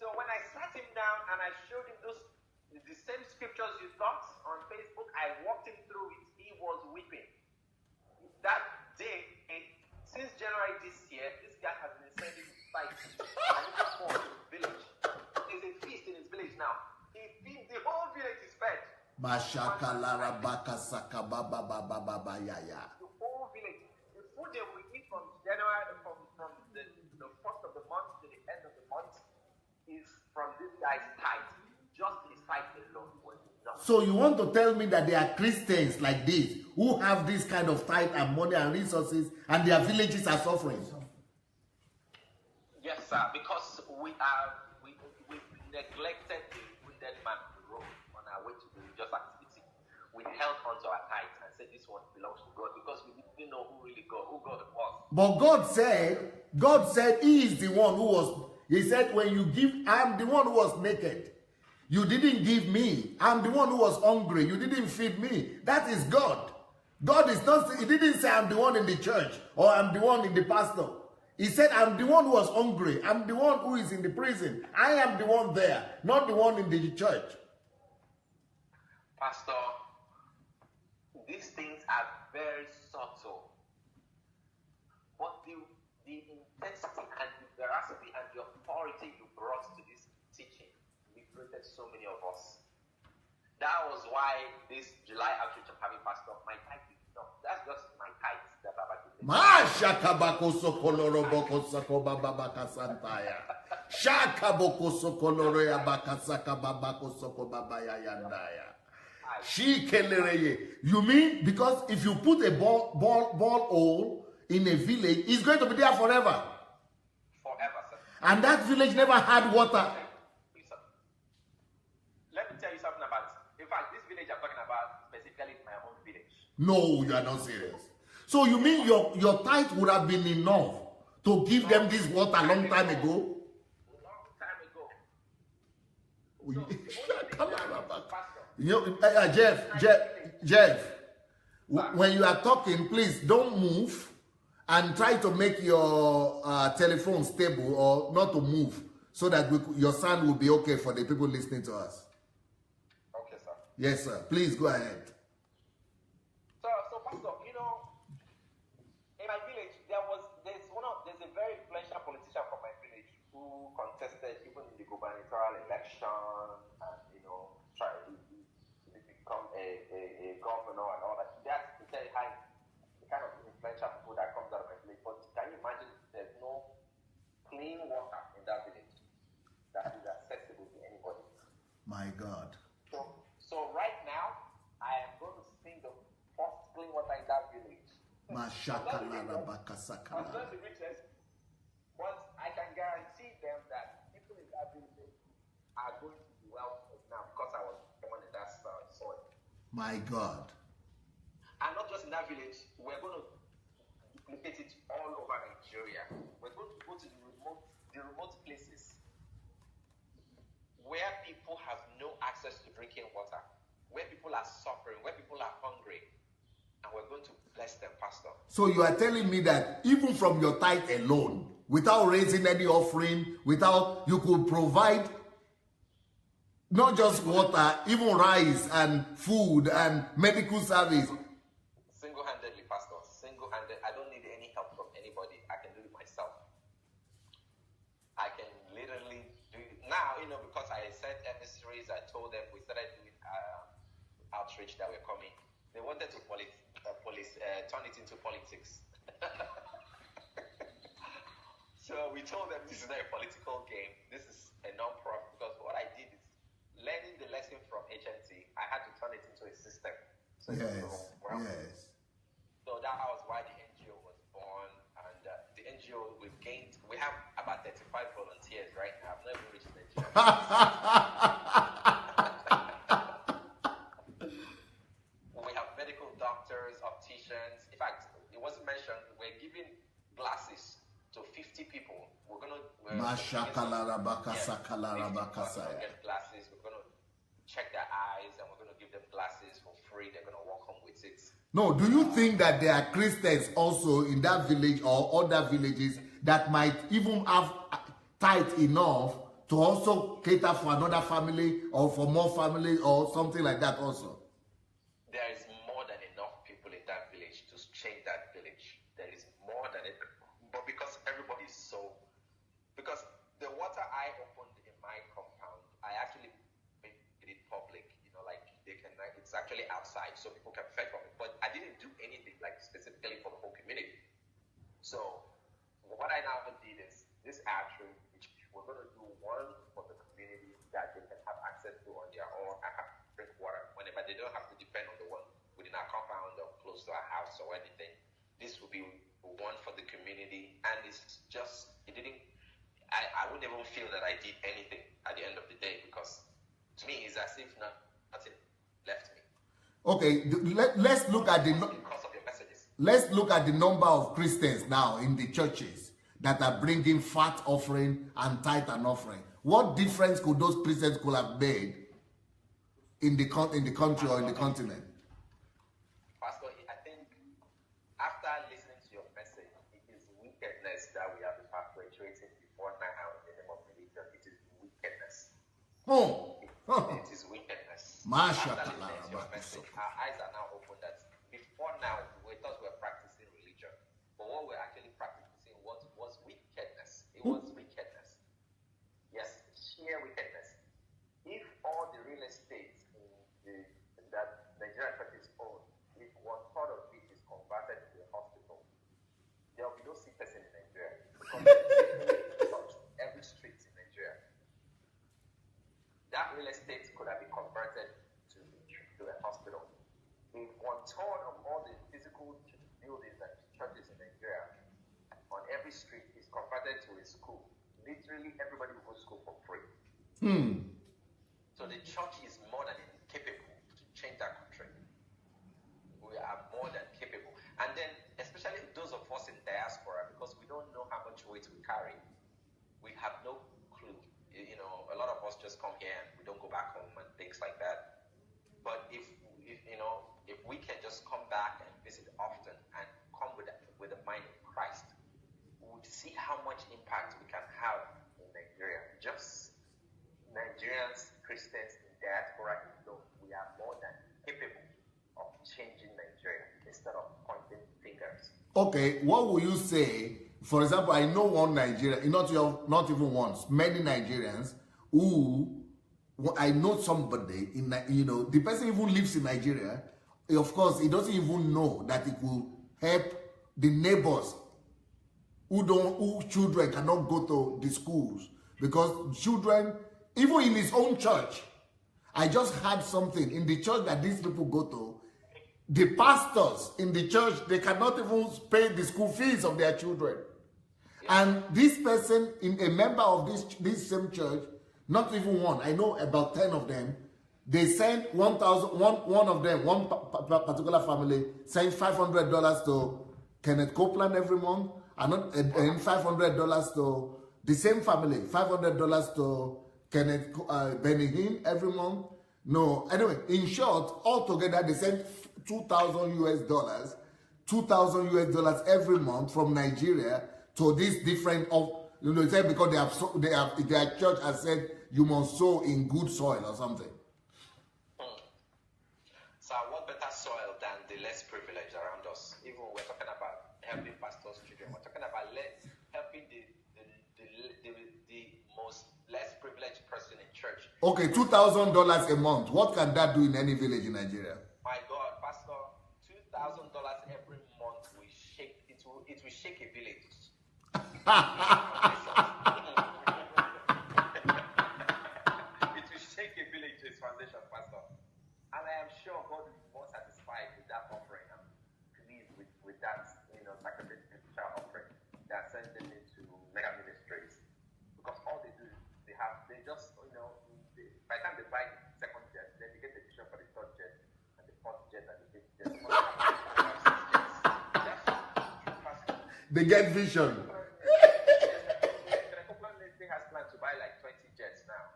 So when I sat him down and I showed him the same scriptures you taught on Facebook, I walked him through it. He was weeping. That day, since January this year, this guy has been sending tithes and even more to his village. There's a feast in his village now. He feeds the whole village is fed. The whole village. The food they will eat from January, from the first of the month to the end of the month, is from this guy's tithe. Just his tithe alone was enough. So you want to tell me that there are Christians like this who have this kind of tithe and money and resources, and their villages are suffering? Yes, sir. Because we neglected the wounded man on the road on our way to the religious activity. We held onto our tithe and said this one belongs to God, because we didn't know who God was. But God said he is the one who was. He said, when you give, I'm the one who was naked. You didn't give me. I'm the one who was hungry. You didn't feed me. That is God. God is not, he didn't say I'm the one in the church or I'm the one in the pastor. He said, I'm the one who was hungry. I'm the one who is in the prison. I am the one there, not the one in the church. Pastor, these things are very subtle. But the intensity and the veracity and the authority you brought to this teaching liberated so many of us. That was why this July outreach I'm having, Pastor, my tithe is enough. That's just my tithe that Baba did. Mashakabako sokoloro boko sakoba babaka santaya. Shakaboko sokoloro ya bakasaka babako sokobaba ya yandaya. You mean because if you put a ball hole in a village, it's going to be there forever? Forever, sir. And that village never had water. Let me tell you something about it. In fact, this village I'm talking about specifically is my own village. No, you are not serious. So you mean your tithe would have been enough to give them this water a long time ago? Long time ago. Come on, you know, Jeff, when you are talking, please don't move and try to make your telephone stable or not to move so that your sound will be okay for the people listening to us. Okay, sir. Yes, sir. Please go ahead. So Pastor, you know, in my village, there's a very influential politician from my village who contested even in the gubernatorial election and, you know, tried to become a governor and all that. That's to tell you how the kind of influential people that comes out of my village. But can you imagine there's no clean water in that village that is accessible to anybody? My God. So right now, I am going to sing the first clean water in that village. I'm not the richest, but I can guarantee them that people in that village are going to be wealthy now because I was born in that soil. My God. And not just in that village, we're going to duplicate it all over Nigeria. We're going to go to the remote places where people have no access to drinking water, where people are suffering, where people are hungry, and we're going to bless them, Pastor. So you are telling me that even from your tithe alone, without raising any offering, you could provide not just water, even rice and food and medical service. Single-handedly, Pastor. Single-handed. I don't need any help from anybody. I can do it myself. I can literally do it. Now, you know, because I sent emissaries, I told them we started doing outreach that we're coming. They wanted to turn it into politics. So we told them this is not a political game. This is a non-profit, because what I did is learning the lesson from HNT, I had to turn it into a system. So Yes. So that was why the NGO was born, and the NGO we have about 35 volunteers right now. I've never reached Nigeria. We have medical doctors, opticians. In fact, it wasn't mentioned, we're giving glasses to 50 people. We're going to get glasses. We're going to check their eyes, and we're going to give them glasses for free. They're going to walk home with it. No, do you think that there are Christians also in that village or other villages that might even have tithe enough to also cater for another family or for more families or something like that also? There is more than enough people in that village to change that village. There is more than it. But because everybody is because the water I opened in my compound, I actually made it public, you know, like it's actually outside so people can fetch from it. But I didn't do anything like specifically for the whole community. So what I now did is this outreach, we're going to do one for the community that they can have access to on their own and have drink water whenever they don't have to depend on the one within our compound or close to our house or anything. This will be one for the community, and it's just, I wouldn't even feel that I did anything at the end of the day, because to me it's as if nothing left me. Okay, let's look at because of your messages. Let's look at the number of Christians now in the churches that are bringing fat offering and tithe and offering. What difference could those Christians could have made in the country or in the continent? Pastor, I think after listening to your message, it is wickedness that we have been perpetrating before now in the name of religion. It is wickedness. It is wickedness. After listening to your message, our eyes are now open that before now, we thought we were practicing religion. But what we're actually practicing was wickedness. It was wickedness. Yes, sheer wickedness. If all the real estate that Nigerian churches own, if 1/3 of it is converted to a hospital, there will be no sick person in Nigeria. Because every street in Nigeria, that real estate could have been converted to a hospital. If 1/3 of all the physical buildings and churches in Nigeria on every street is converted to a school, literally everybody will go to school for free. So the church is more than capable to change that country. We are more than capable. And then, especially those of us in diaspora, because we don't know how much weight we carry, we have no clue. You know, a lot of us just come here and we don't go back home and things like that. But if we can just come back and visit often and come with the mind of Christ, we would see how much impact we can have in Nigeria. Just Nigerians, Christians in diaspora, we are more than capable of changing Nigeria instead of pointing fingers. Okay, what will you say? For example, I know one Nigerian, not even once, many Nigerians who, I know somebody in, the person even lives in Nigeria. Of course, he doesn't even know that it will help the neighbors who children cannot go to the schools, because children, even in his own church, I just heard something in the church that these people go to, the pastors in the church, they cannot even pay the school fees of their children. And this person, a member of this same church, not even one, I know about 10 of them, they send one of them, one particular family, sends $500 to Kenneth Copeland every month, and $500 to the same family, $500 to Kenneth Benny Hinn every month. No, anyway, in short, altogether they send $2,000 every month from Nigeria to these different because their church has said you must sow in good soil or something. So what better soil than the less privileged around us? Even we're talking about helping pastors' children. We're talking about helping the most less privileged person in church. Okay, $2,000 a month. What can that do in any village in Nigeria? My God, Pastor, $2,000 every month will shake. It will shake a village. It will shake a village to its foundation, Pastor. And I am sure God will be more satisfied with that offering and pleased with that, sacrificial offering that sends them into mega ministries. Because all they do is they just, by the time they buy the second jet, then they get the vision for the third jet and the fourth jet and the fifth jet. They get vision. The Copeland has planned to buy like 20 jets now.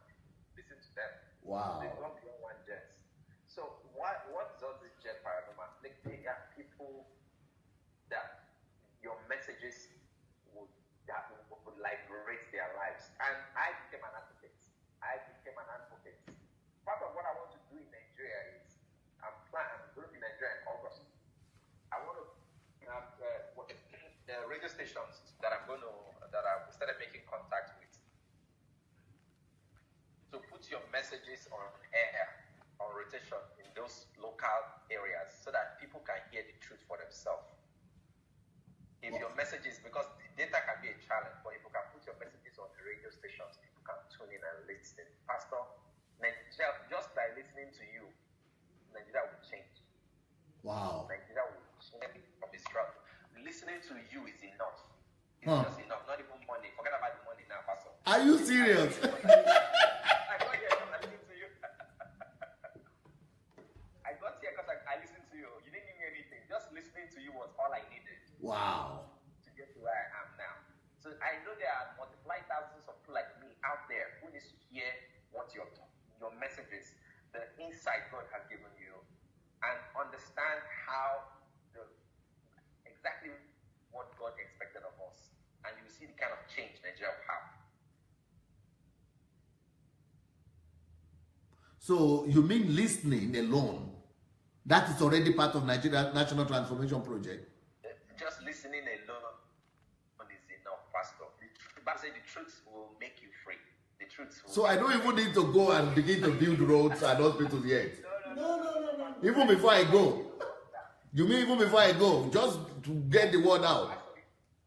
Listen to them. Wow. They've gone beyond one jet. So what does this jet paradigm? Like, they are people that your messages would liberate their lives. And I became an advocate. Part of what I want to do in Nigeria is I'm going to be in Nigeria in August. I want to have radio stations that I've started making contact with. So put your messages on air, on rotation in those local areas so that people can hear the truth for themselves. If your messages, because the data can be a challenge, but if you can put your messages on the radio stations, people can tune in and listen. Pastor, Nigeria, just by listening to you, Nigeria will change. Wow. Nigeria will change from its struggle. Listening to you is enough. It's just enough, not even money. Forget about the money now, Pastor. Are you serious? I got here because I listened to you. I got here because I listened to you. You didn't give me anything. Just listening to you was all I needed. Wow. To get to where I am now. So I know there are multiplied thousands of people like me out there who needs to hear what your messages, the insight God has given you, and understand exactly what God expected of us. And you will see the kind of change Nigeria will have. So you mean listening alone? That is already part of Nigeria National Transformation Project. Just listening alone is enough, Pastor. The Bible says the truth will make you free. The truth will So I don't even need to go and begin to build roads and hospitals yet. No. Even before I go. You mean even before I go? Just to get the word out.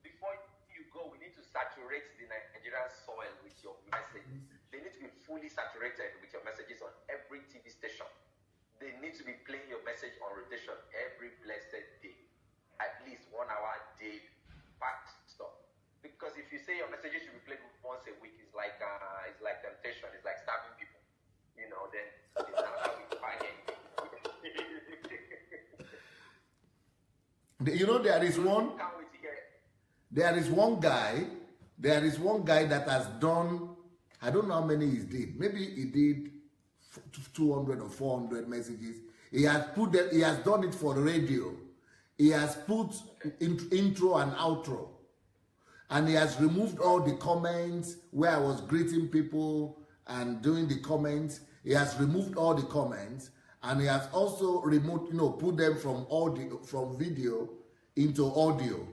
Before you go, we need to saturate the Nigerian soil with your messages. They need to be fully saturated with your messages on every TV station. They need to be playing your message on rotation every blessed day. At least 1 hour a day, fact stuff. Because if you say your messages should be played once a week, it's like temptation, it's like starving people. You know, then it's another week to buy anything. You know, there is one guy that has done, I don't know how many he did. Maybe he did 200 or 400 messages. He has done it for radio. He has put intro and outro. And he has removed all the comments where I was greeting people and doing the comments. He has removed all the comments. And he has also removed, put them from video into audio.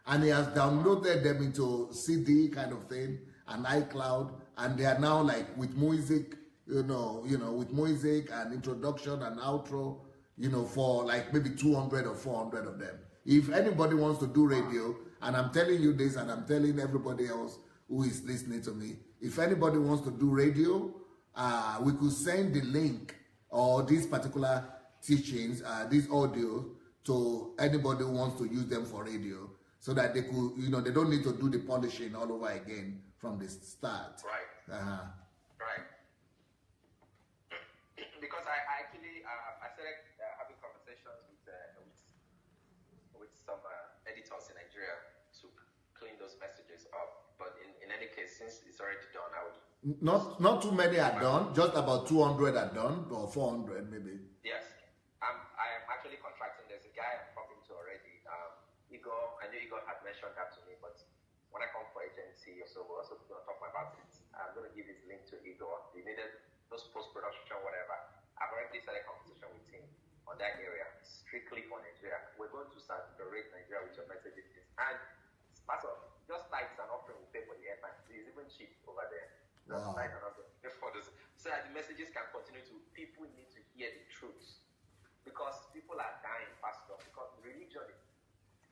And he has downloaded them into CD kind of thing and iCloud. And they are now like with music, with music and introduction and outro, for like maybe 200 or 400 of them. If anybody wants to do radio, and I'm telling you this and I'm telling everybody else who is listening to me, if anybody wants to do radio, we could send the link or these particular teachings, these audio, to anybody who wants to use them for radio, so that they could, they don't need to do the polishing all over again from the start. Right. Right. Because I actually I started having conversations with some editors in Nigeria to clean those messages up. But in any case, since it's already done, I would. Not too many are done. Just about 200 are done, or 400 maybe. Yes, I am actually contracting. There's a guy I'm talking to already. Igor, I know Igor had mentioned that to me, but when I come for agency, so we're also going to talk about it. I'm going to give his link to Igor. He needed those post-production, whatever. I've already started a conversation with him on that area, strictly for Nigeria. We're going to saturate Nigeria with your messages. And it's part of just like an offering we pay for the airtime. It's even cheap over there. Wow. Like another for this, so that the messages can continue to. People need to hear the truth, because people are dying faster. Because religion is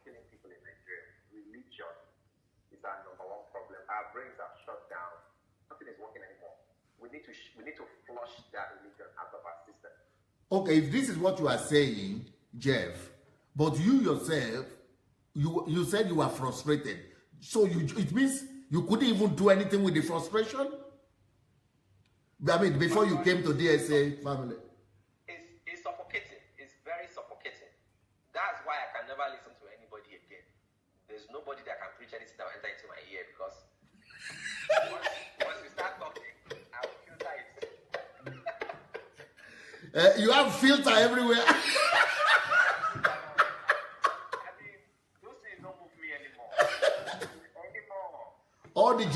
killing people in Nigeria. Religion is our number one problem. Our brains are shut down. Nothing is working anymore. We need to flush that religion out of our system. Okay, if this is what you are saying, Jeff, but you yourself, you said you were frustrated. So it means you couldn't even do anything with the frustration? I mean, before you came to DSA family. It's suffocating. It's very suffocating. That's why I can never listen to anybody again. There's nobody that can preach anything that will enter into my ear, because once you start talking, I will filter it. You have filter everywhere. I mean, those things don't move me anymore. All the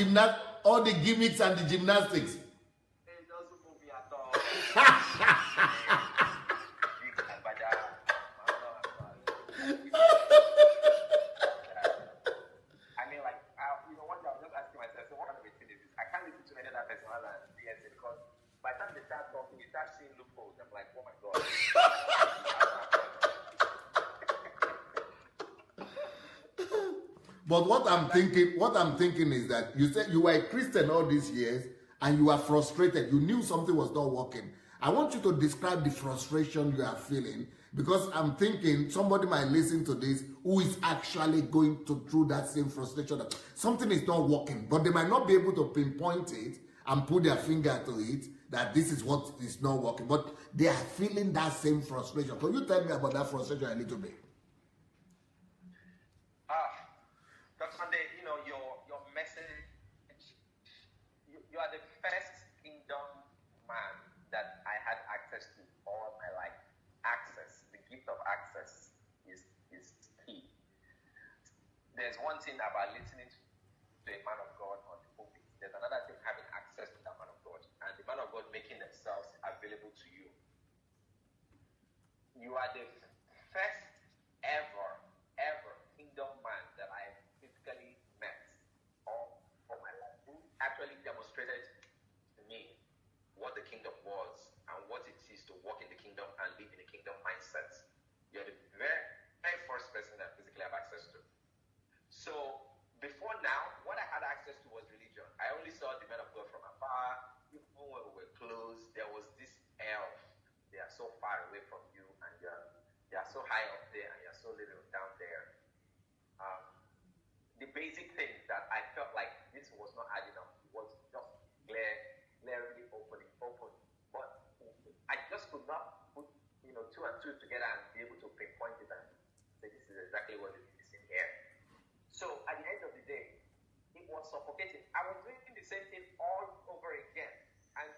gimmicks and the gymnastics. It doesn't move me at all. I mean, like, one day I was just asking myself, so what kind of a thing is this? I can't listen to any other person other than DSA, because by the time they start talking, you start seeing loopholes. I'm like, oh my God. But what I'm thinking is that you said you were a Christian all these years and you were frustrated. You knew something was not working. I want you to describe the frustration you are feeling, because I'm thinking somebody might listen to this who is actually going through that same frustration that something is not working, but they might not be able to pinpoint it and put their finger to it that this is what is not working, but they are feeling that same frustration. Can you tell me about that frustration a little bit? Dr. Sandey, your message, you are the first kingdom man that I had access to all my life. Access, the gift of access is key. There's one thing about listening to a man of God on the pulpit. There's another thing having access to that man of God, and the man of God making themselves available to you. You you are the first ever kingdom man that I physically met all for my life, who actually demonstrated to me what the kingdom was and what it is to walk in the kingdom and live in a kingdom mindset. You're the very, very first person that I physically have access to. So before now, what I had access to was religion. I only saw the men of God from afar. Even when we were close, there was this elf. They are so far away from you, and they are so high up there, and you're so little down there. The basic thing that I felt like this was not adding up was just glaringly open. But I just could not put two and two together and be able to pinpoint it and say this is exactly what it is in here. So at the end of the day, it was suffocating. I was doing the same thing all over again. And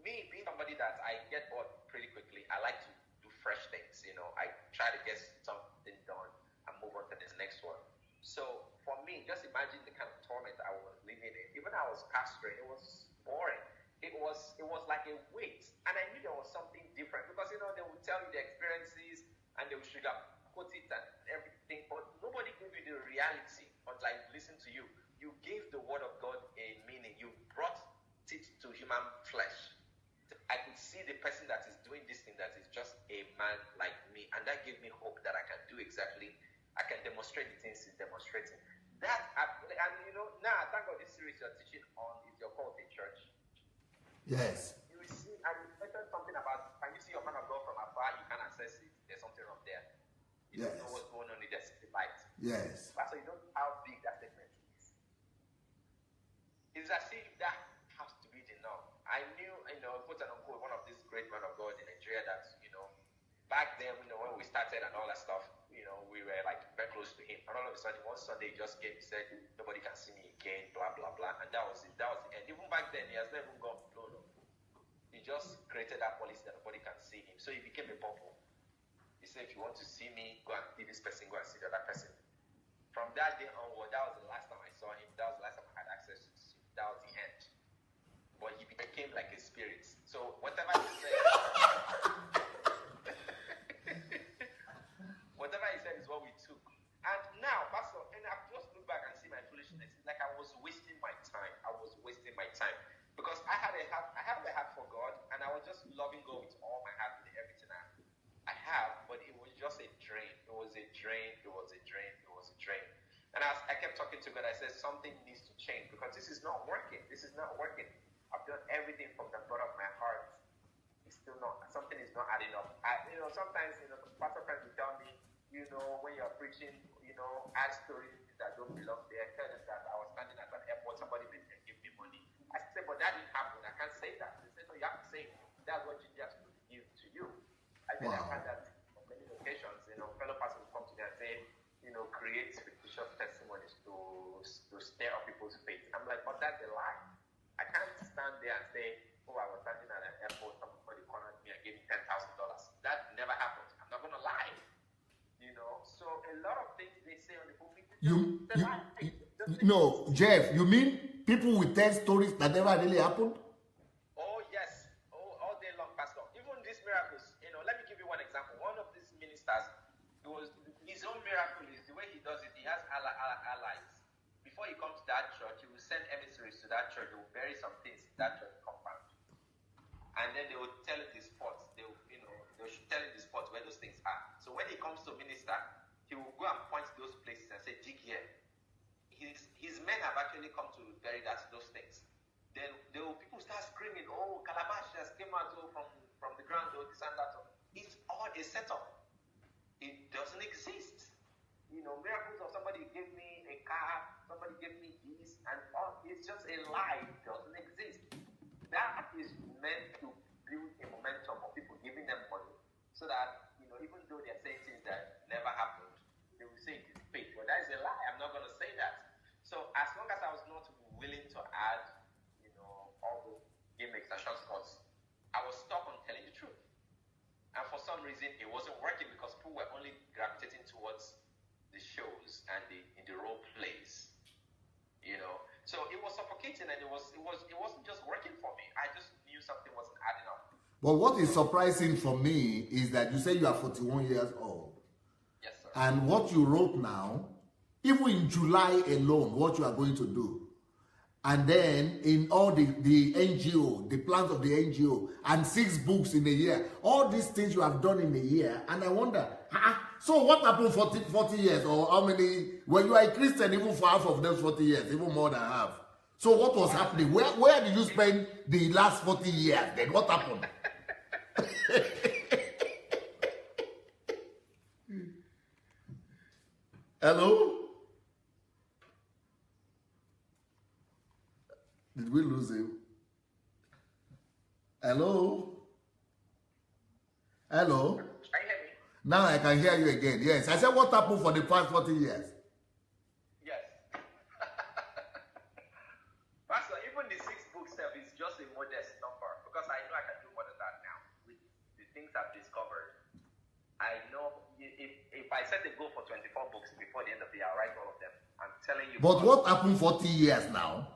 me being somebody that I get bored pretty quickly, I like to do fresh things. I try to get something done and move on to the next one. So for me, just imagine the kind of torment I was living in. Even I was pastoring, it was boring. It was like a weight. And I knew there was something different because, they would tell you the experiences and they would sugarcoat it and everything. But nobody gave you the reality until I listened to you. You gave the word of God a meaning. You brought it to human flesh. I could see the person that is doing this thing that is just a man like me. And that gave me hope that I can do exactly. I can demonstrate the things he's demonstrating. Now, thank God this series you're teaching on is your call to church. Yes. You will see, and you mentioned something about, can you see your man of God from afar? You can access it. There's something wrong there. You don't know what's going on in the light. Yes. So you don't know how big that statement is. It's as if that has to be the norm. I knew, quote and unquote, one of these great men of God in Nigeria that, back then, when we started and all that stuff, we were like very close to him. And all of a sudden, one Sunday, he just came, he said, nobody can see me again, blah, blah, blah. And that was it. That was the end. Even back then, he has never gone blown up. He just created that policy that nobody can see him. So he became a bubble. He said, if you want to see me, go and see this person, go and see the other person. From that day onward, that was the last time I saw him. That was the last time I had access to him. That was the end. But he became like a spirit. So whatever he said, whatever he said is what we took. And now, Pastor, and I've just looked back and see my foolishness. It's like I was wasting my time. Because I have a heart for God, and I was just loving God with all my heart and everything I have, but it was just a drain. It was a drain. And as I kept talking to God, I said, something needs to change because this is not working. I've done everything from the bottom of my heart. It's still not, something is not adding up. Sometimes, pastor friends will tell me, when you're preaching, add stories that don't belong there. Tell them that I was standing at an airport, somebody made and give me money. I said, but that didn't happen. I can't say that. They said, no, you have to say it. That's what Jesus has to give to you. I said, I've had that on many occasions. Fellow pastors will come to me and say, create fictitious testimonies to stir up people's faith. I'm like, but that's a lie. I can't stand there and say, oh, I was standing at an airport, somebody cornered me and gave me $10,000. That never happened. I'm not going to lie. So a lot of things they say on the pulpit, no, Jeff, you mean people will tell stories that never really happened? Oh, yes. Oh, all day long, Pastor. Even these miracles, let me give you one example. One of these ministers, it was his own miracle is the way he does it. He has allies. Before he comes to that church, he will send emissaries to that church. They will bury some things in that church compound. And then they will tell him the spots. They should tell him the spots where those things are. So when he comes to minister, he will go and point to those places and say, dig here. His men have actually come to bury those things. Then people start screaming, oh, Calabash just came out from the ground, this and that. It's all a setup. It doesn't exist. Miracles of somebody gave me a car, somebody gave me this, and all. It's just a lie. It doesn't exist. That is meant to build a momentum of people giving them money so that, even though they're saying things that never happened, they will say it is fake. But that is a lie. I'm not going to say that. So as long as I was not willing to add, all those gimmicks and shortcuts, I was stuck on telling the truth. And for some reason, it wasn't working because people were only gravitating towards the shows and the role plays, So it was suffocating, and it wasn't just working for me. I just knew something wasn't adding up. But what is surprising for me is that you say you are 41 years old. Yes, sir. And what you wrote now, even in July alone, what you are going to do. And then in all the NGO, the plans of the NGO, and 6 books in a year, all these things you have done in a year. And I wonder, so what happened 40 years, or how many, well, you are a Christian even for half of those 40 years, even more than half. So what was happening? Where did you spend the last 40 years then? What happened? Hello? Did we lose him? Hello? Hello? Can you hear me? Now I can hear you again. Yes. I said, what happened for the past 40 years? Yes. Pastor, even the 6 books stuff is just a modest number because I know I can do more than that now with the things I've discovered. I know if I set a goal for 24 books before the end of the year, I'll write all of them. I'm telling you. But what happened 40 years now?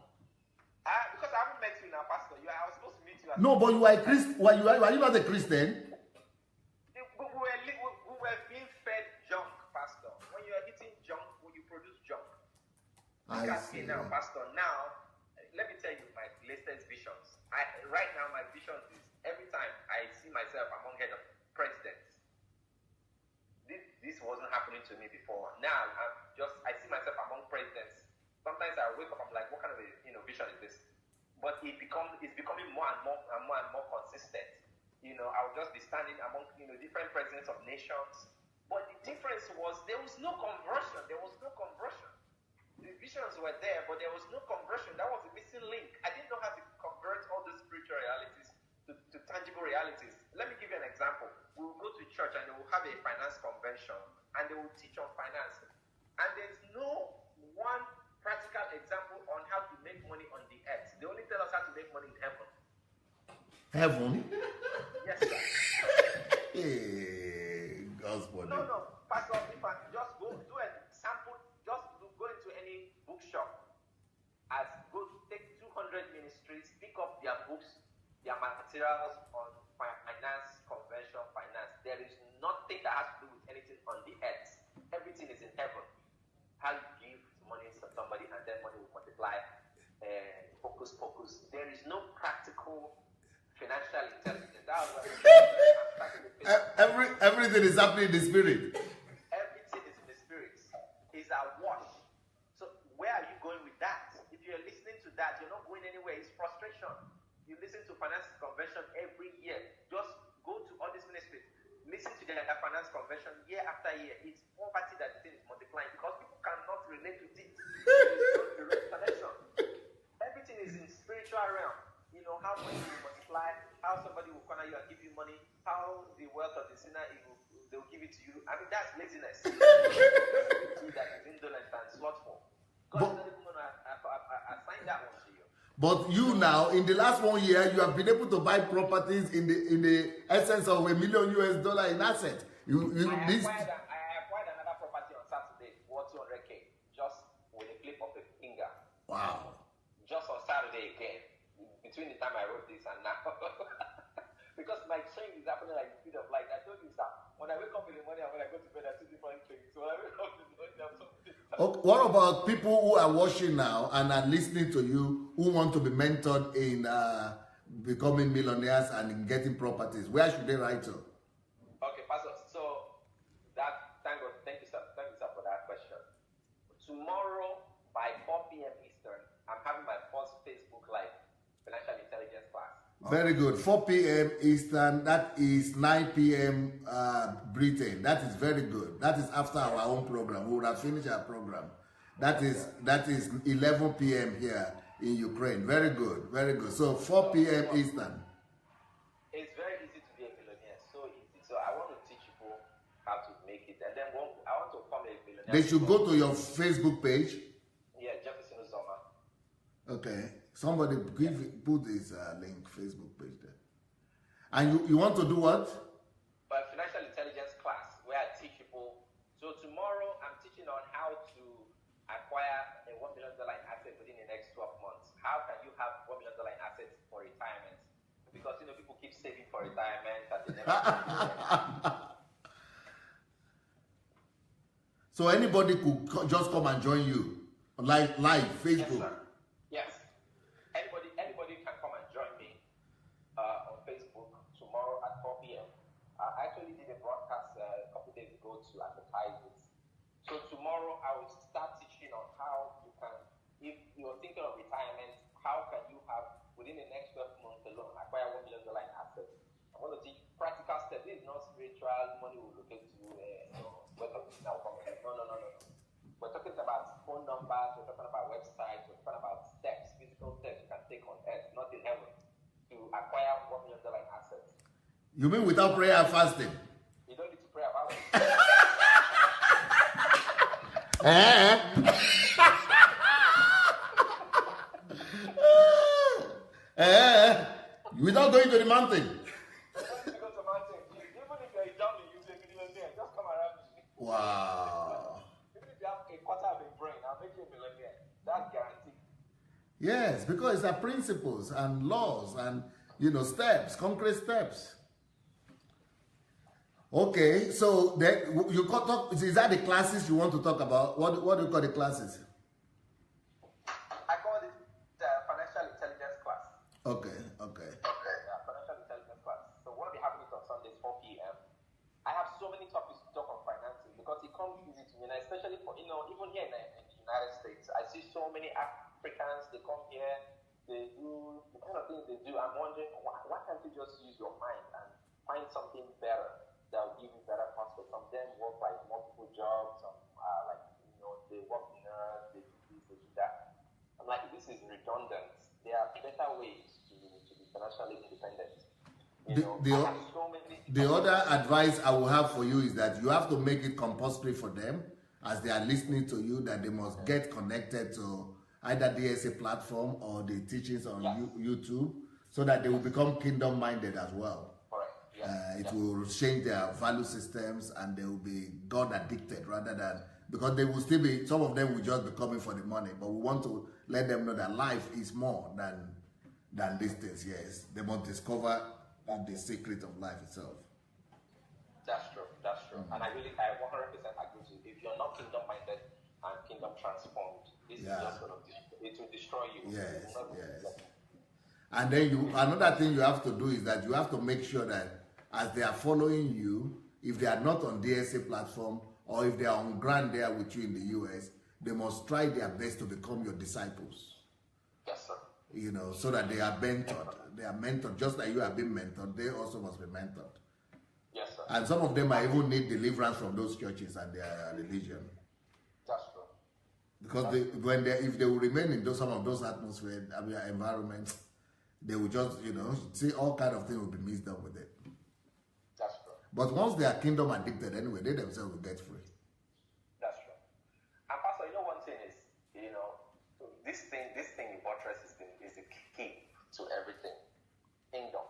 Because I haven't met you now, Pastor. I was supposed to meet you. No, but you are a Christian. Were you not a Christian? We were being fed junk, Pastor. When you are eating junk, when you produce junk. I Look at see. me now, Pastor. Now, let me tell you my latest visions. Right now, my visions is every time I see myself among head of presidents. This wasn't happening to me before. Now, I see myself among presidents. Sometimes I wake up, I'm like, what kind of a vision is this? But it's becoming more and more consistent. I'll just be standing among different presidents of nations. But the difference was there was no conversion. The visions were there, but there was no conversion. That was the missing link. I didn't know how to convert all those spiritual realities to tangible realities. Let me give you an example. We will go to church and they will have a finance convention and they will teach on finance. And there's no one practical example on how to make money on the earth. They only tell us how to make money in heaven. Heaven? Yes, sir. Hey, God's body. No, Pastor, if I just go do a sample, just go into any bookshop, take 200 ministries, pick up their books, their materials on finance, convention, finance. There is nothing that has to do with anything on the earth. Everything is in heaven. How you give money to somebody and then money will multiply. Focus. There is no practical financial intelligence. That was Everything is happening in the spirit. Everything is in the spirit. Is a wash. So where are you going with that? If you're listening to that, you're not going anywhere. It's frustration. You listen to finance convention every year. Just go to all these ministries. Listen to their finance convention year after year. It's poverty that the thing is multiplying because people cannot relate with it. Direct connection. Everything is in spiritual realm. How money will multiply, how somebody will corner you and give you money, how the wealth of the sinner they'll give it to you. I mean, that's laziness. That is indolent and slothful. God is not even going to assign that one to you. But you now, in the last 1 year, you have been able to buy properties in the essence of $1 million in assets. I acquired another property on Saturday worth 200K, just with a clip of a finger. Wow. Just on Saturday again, between the time I wrote this and now. Because my change is happening like the speed of light. I told you, sir, when I wake up in the morning and when I go to bed, I see different things. So when I wake up in the morning, I'm something. Okay, what about people who are watching now and are listening to you who want to be mentored in becoming millionaires and in getting properties? Where should they write to? Okay, Pastor. So thank you, sir. Thank you, sir, for that question. Tomorrow by 4 p.m. Eastern, I'm having my first Facebook Live financial intelligence class. Very good. 4 p.m. Eastern. That is 9 p.m. Britain. That is very good. That is after our own program. We would have finished our program. That is 11 p.m. here in Ukraine. Very good. Very good. So 4 p.m. Eastern. It's very easy to be a millionaire. So easy. So I want to teach people how to make it. And then I want to become a millionaire. They should go to your Facebook page. Yeah, Jefferson Uzoma. Okay. Somebody put this link, Facebook page there. And you want to do what? But financial intelligence class where I teach people. So tomorrow I'm teaching on how to acquire a $1 million in asset within the next 12 months. How can you have $1 million in assets for retirement? Because people keep saving for retirement and they never. So anybody could just come and join you live Facebook. Yes, sir. Yes. Anybody can come and join me on Facebook tomorrow at 4 p.m. I actually did a broadcast a couple days ago to advertise it. So tomorrow I will start teaching on how you can, if you're thinking of retirement, how can you have within the next 12 months alone acquire $1 million in assets. I'm going to teach practical steps. This is not spiritual. Money will locate you. We're talking now. No. We're talking about phone numbers. We're talking about websites. We're talking about steps, physical steps you can take on earth, not in heaven, to acquire $1 million in assets. You mean without prayer and fasting? You don't need to pray about it. Without going to the mountain. Wow. Even if you have a quarter of a brain, I'll make you a millionaire. That's guaranteed. Yes, because there are principles and laws and steps, concrete steps. Okay, so then you can talk. Is that the classes you want to talk about? What do you call the classes? I call it financial intelligence class. Okay. Yeah, financial intelligence class. So we'll be having it on Sundays 4 p.m. I have so many topics to talk on finances because it comes easy to me, and especially for even here in the United States, I see so many Africans. They come here, they do the kind of things they do. I'm wondering why can't you just use your mind and find something better that will give you better prospects? Some of them work like multiple jobs. Some they work nurse, they do this, they do that. I'm like, this is redundant. There are better ways to be financially independent. The other advice I will have for you is that you have to make it compulsory for them as they are listening to you that they must get connected to either DSA platform or the teachings on YouTube so that they will become kingdom minded as well. It will change their value systems and they will be God addicted rather than, because they will still be, some of them will just be coming for the money, but we want to let them know that life is more than these things. Yes, they must discover the secret of life itself. That's true. Mm-hmm. And I 100% agree with you. If you're not kingdom minded and kingdom transformed, this is just going to, it will destroy you. Yes. And then another thing you have to do is that you have to make sure that as they are following you, if they are not on DSA platform or if they are on ground there with you in the US, they must try their best to become your disciples. Yes, sir. So that they are mentored. They are mentored, just like you have been mentored. They also must be mentored. Yes, sir. And some of them might even need deliverance from those churches and their religion. That's true. Because if they will remain in some of those atmospheres, environments, they will just, see all kind of things will be mixed up with it. That's true. But once they are kingdom addicted anyway, they themselves will get free. That's true. And Pastor, one thing is, this thing in buttress is the key to everything. Kingdom.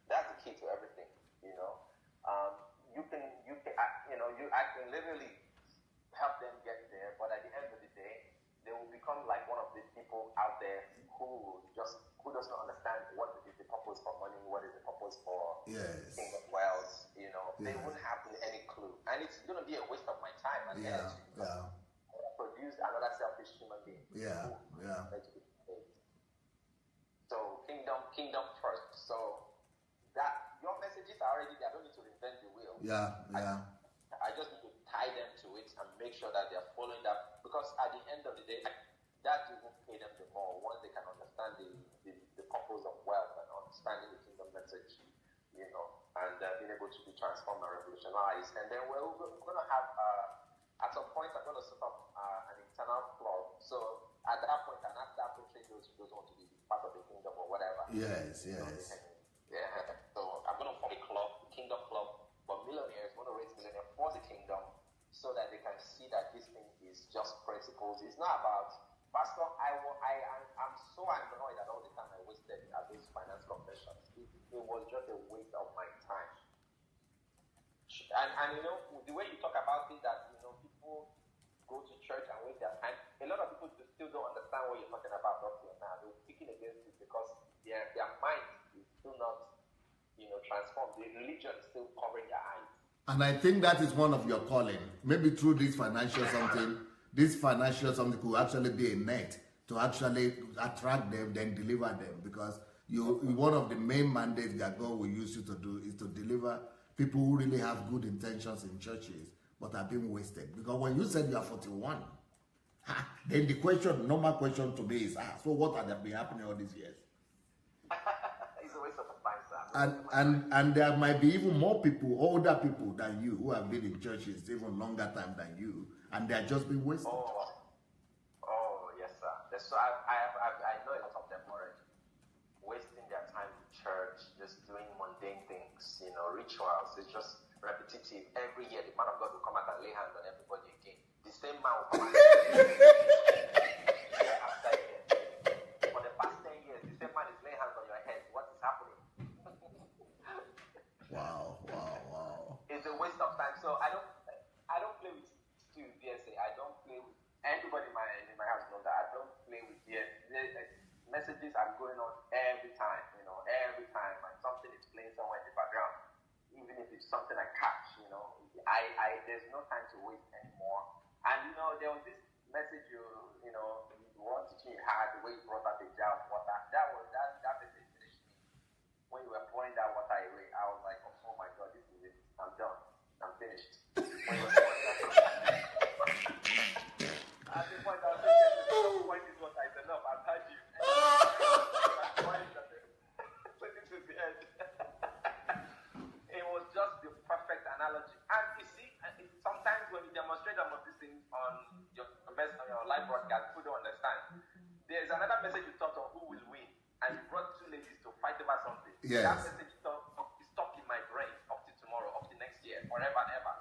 That's the key to everything. I can literally help them get there, but at the end of the day, they will become like one of these people out there who doesn't understand what is the purpose for money, what is the purpose for kingdom wealth. They wouldn't have any clue, and it's going to be a waste of my time and energy. Produce another selfish human being. So kingdom first. So that your messages are already there. I don't need to reinvent the wheel. I just need to tie them to it and make sure that they are following that, because at the end of the day, that will pay them the more once they can understand the purpose of wealth and understanding the kingdom message, and being able to be transformed and revolutionized. And then we're going to have, at some point, I'm going to set up an internal club. So at that point, and after approaching those who don't want to be part of the kingdom or whatever. Yes. So I'm going to form a club, the Kingdom Club, but millionaires want to raise millionaires for the kingdom so that they can see that this thing is just principles. It's not about, Pastor, I'm so annoyed at all the time I wasted at these finance conventions. It was just a waste of my time. And the way you talk about it, that people go to church and waste their time, a lot of people still don't understand what you're talking about up here now. They're speaking against it because their mind is still not, transformed. The religion is still covering their eyes. And I think that is one of your calling. Maybe through this financial something could actually be a net to actually attract them, then deliver them. Because one of the main mandates that God will use you to do is to deliver people who really have good intentions in churches, but are being wasted. Because when you said you are 41, then the normal question to me is, so what have been happening all these years? It's a waste of time, sir. And there might be even more people, older people than you, who have been in churches even longer time than you, and they are just being wasted. Oh, yes, sir. So I know a lot of them already, wasting their time in church, just doing mundane things, rituals. It's just repetitive. Every year, the man of God will come out and lay hands on everybody again. The same man will come out after a year. For the past 10 years, the same man is laying hands on your head. What is happening? Wow. It's a waste of time. So I don't play with DSA. I don't play with anybody in my house knows that I don't play with DSA. Messages are going on every time, every time, and something is playing somewhere in the background. Even if it's something I catch, there's no time to waste anymore. And there was this message you one teaching you had, the way you brought out the jar of water. That message finished me. When you were pouring that water away, I was like, oh my God, this is it. I'm done. I'm finished. When you were pouring that at the point I was thinking, point this water is enough. I've had you. Put it to the end. It was just the perfect analogy. And you see, sometimes when you demonstrate some of these things on your live broadcast, people don't understand. There's another message you taught on who will win, and you brought two ladies to fight over something. Yes. That message is stuck in my brain up to tomorrow, up to next year, forever and ever.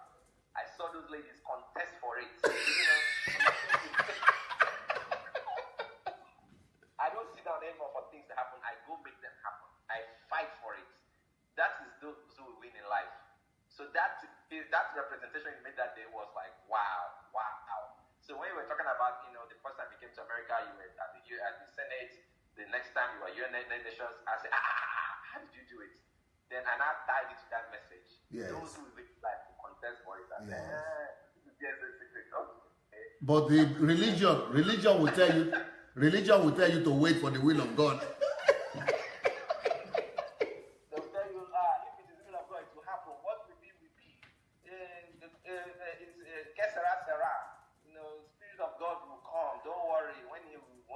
I saw those ladies contest for it. I don't sit down anymore for things to happen. I go make them happen. I fight for it. That is those who will win in life. So that representation you made that day was like, wow. So when you were talking about, the first time you came to America, you were at the Senate. The next time you were United Nations, I said, how did you do it? Then I now tied it to that message. Yes. Those who live life to contest for it. I said, this is a secret. Okay. But the religion will tell you to wait for the will of God. They'll tell you, if it is the will of God, it will happen. What will be, will be. It's Sarah. Spirit of God will come. Don't worry. When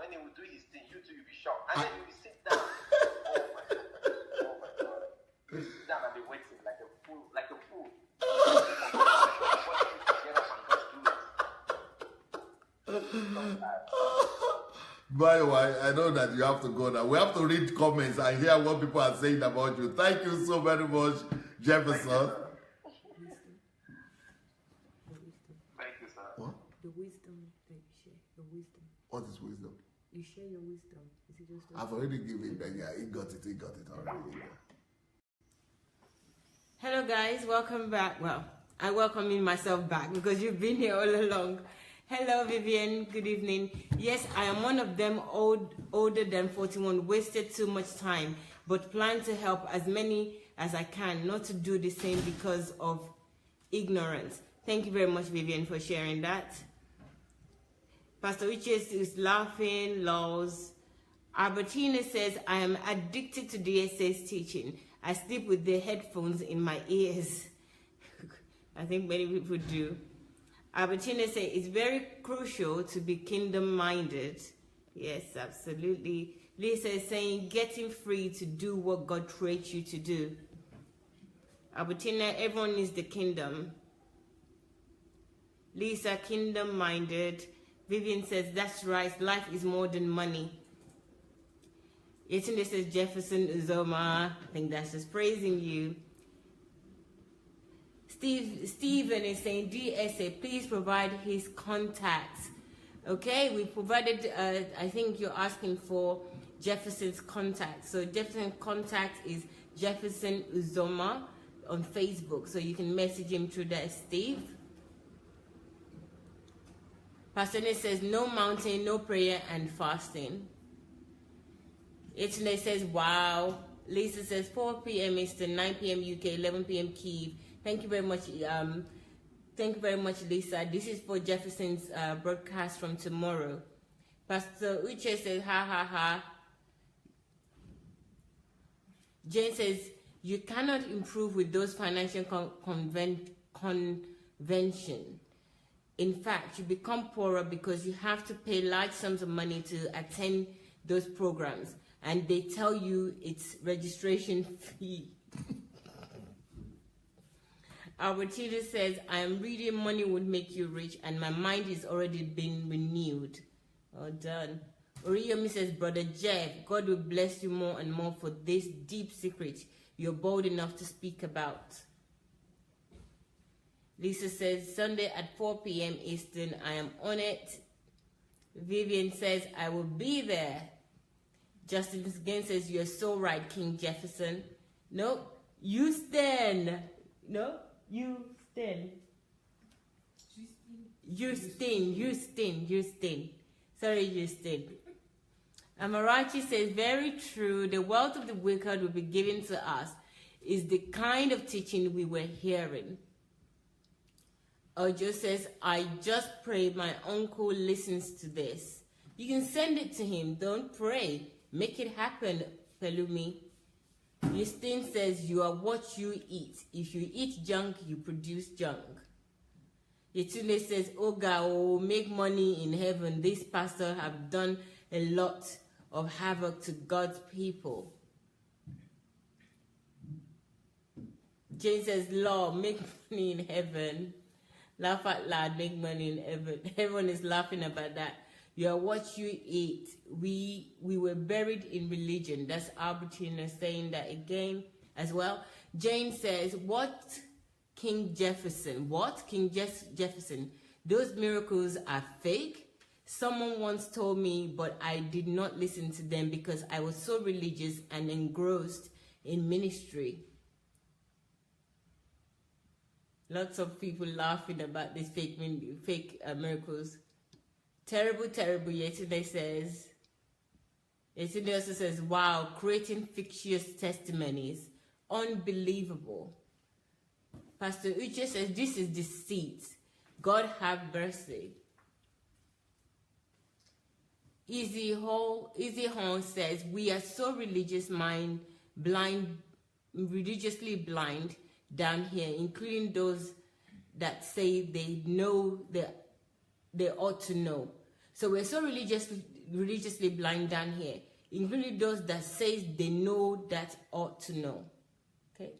he will do his thing, you too will be shocked. And then you will sit down. Oh my God. You sit down and be waiting like a fool. By the way, I know that you have to go now. We have to read comments and hear what people are saying about you. Thank you so very much, Jefferson. Thank you, sir. What? The wisdom that you share. The wisdom. What is wisdom? You share your wisdom. Is it just I've already given it. Yeah, he got it already. Yeah. Hello guys, welcome back. Well, I welcome myself back because you've been here all along. Hello Vivian, good evening. Yes, I am one of them older than 41, wasted too much time, but plan to help as many as I can, not to do the same because of ignorance. Thank you very much, Vivian, for sharing that. Pastor Uches is laughing, lols. Albertina says, I am addicted to DSA's teaching. I sleep with the headphones in my ears. I think many people do. Albertina says, it's very crucial to be kingdom-minded. Yes, absolutely. Lisa is saying, getting free to do what God creates you to do. Albertina, everyone needs the kingdom. Lisa, kingdom-minded. Vivian says, that's right, life is more than money. Yetunde says, Jefferson Uzoma. I think that's just praising you. Stephen is saying, DSA, please provide his contacts. Okay, we provided, I think you're asking for Jefferson's contact. So Jefferson's contact is Jefferson Uzoma on Facebook. So you can message him through that, Steve. Pastor Nick says, no mountain, no prayer and fasting. Yetunde says, wow. Lisa says 4 p.m. Eastern, 9 p.m. UK, 11 p.m. Kyiv. Thank you very much. Thank you very much, Lisa. This is for Jefferson's broadcast from tomorrow. Pastor Uche says, ha ha ha. Jane says, you cannot improve with those financial convention. In fact, you become poorer because you have to pay large sums of money to attend those programs. And they tell you it's registration fee. Albertina says, I am reading Money Would Make You Rich, and my mind is already been renewed. Well done. Oriyomi says, Brother Jeff, God will bless you more and more for this deep secret you're bold enough to speak about. Lisa says, Sunday at 4 p.m. Eastern, I am on it. Vivian says, I will be there. Justin again says, you're so right, King Jefferson. No, you stand. No, you stand. Houston. Sorry, Houston. Amarachi says, very true. The wealth of the wicked will be given to us is the kind of teaching we were hearing. Ojo says, I just pray my uncle listens to this. You can send it to him. Don't pray. Make it happen, Pelumi. Justine says, you are what you eat. If you eat junk, you produce junk. Yetunde says, oh, make money in heaven. These pastors have done a lot of havoc to God's people. Jane says, Lord, make money in heaven. Laugh out loud, make money in heaven. Everyone is laughing about that. You are what you eat. We were buried in religion. That's Albertina saying that again as well. Jane says, what King Jefferson? What? King Jefferson? Those miracles are fake? Someone once told me, but I did not listen to them because I was so religious and engrossed in ministry. Lots of people laughing about these fake miracles. Terrible, Yetunde says. Yetunde also says, wow, creating fictitious testimonies. Unbelievable. Pastor Uche says, this is deceit. God have mercy. Easy Horn says, we are so religiously blind down here, including those that say they know that they ought to know. So we're so religiously blind down here, including those that say they know that ought to know. Okay.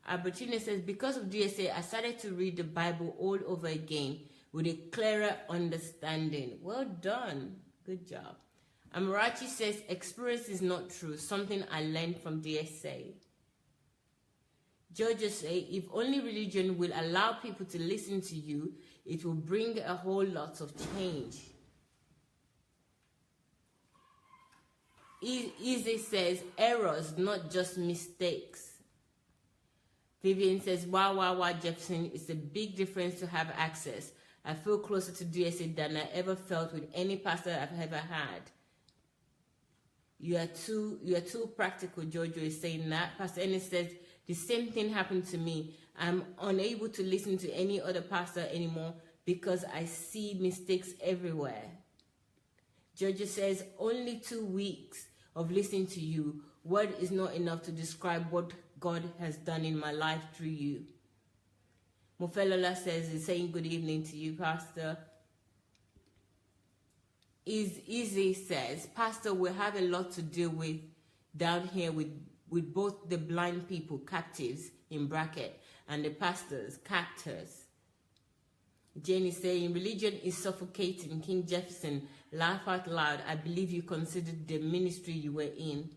Albertina says, because of DSA, I started to read the Bible all over again with a clearer understanding. Well done. Good job. Amarachi says, experience is not true. Something I learned from DSA. Georgia says, if only religion will allow people to listen to you, it will bring a whole lot of change. Easy says, errors, not just mistakes. Vivian says, wow, Jefferson, it's a big difference to have access. I feel closer to DSA than I ever felt with any pastor I've ever had. You are too practical, Jojo is saying that. Pastor Ennis says, the same thing happened to me. I'm unable to listen to any other pastor anymore because I see mistakes everywhere. Georgia says, only 2 weeks of listening to you. Word is not enough to describe what God has done in my life through you. Mofelola says, he's saying good evening to you, Pastor. Easy says, Pastor, we have a lot to deal with down here with both the blind people, captives, in bracket, and the pastors, captors. Jane is saying, religion is suffocating. King Jefferson, laugh out loud. I believe you considered the ministry you were in.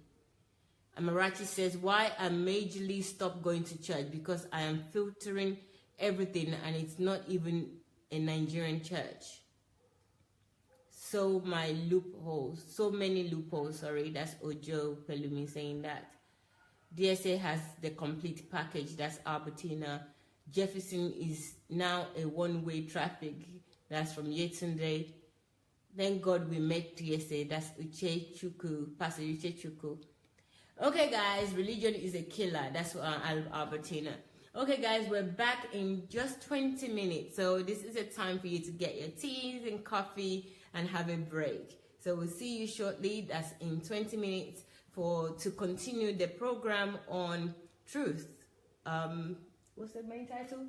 Amarachi says, why I majorly stopped going to church? Because I am filtering everything and it's not even a Nigerian church. So many loopholes, sorry, that's Ojo Pelumi saying that. DSA has the complete package, that's Albertina. Jefferson is now a one-way traffic, that's from Yetunde. Thank God we met yesterday. That's Uche Chuku, Pastor Uche Chuku. Okay, guys, religion is a killer. That's what Albertina. Okay, guys, we're back in just 20 minutes. So this is a time for you to get your teas and coffee and have a break. So we'll see you shortly. That's in 20 minutes to continue the program on truth. What's the main title?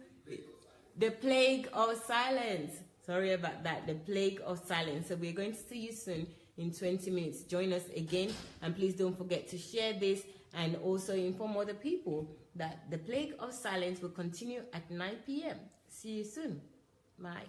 The Plague of Silence. Sorry about that. The Plague of Silence. So we're going to see you soon in 20 minutes. Join us again. And please don't forget to share this and also inform other people that the Plague of Silence will continue at 9 p.m. See you soon. Bye.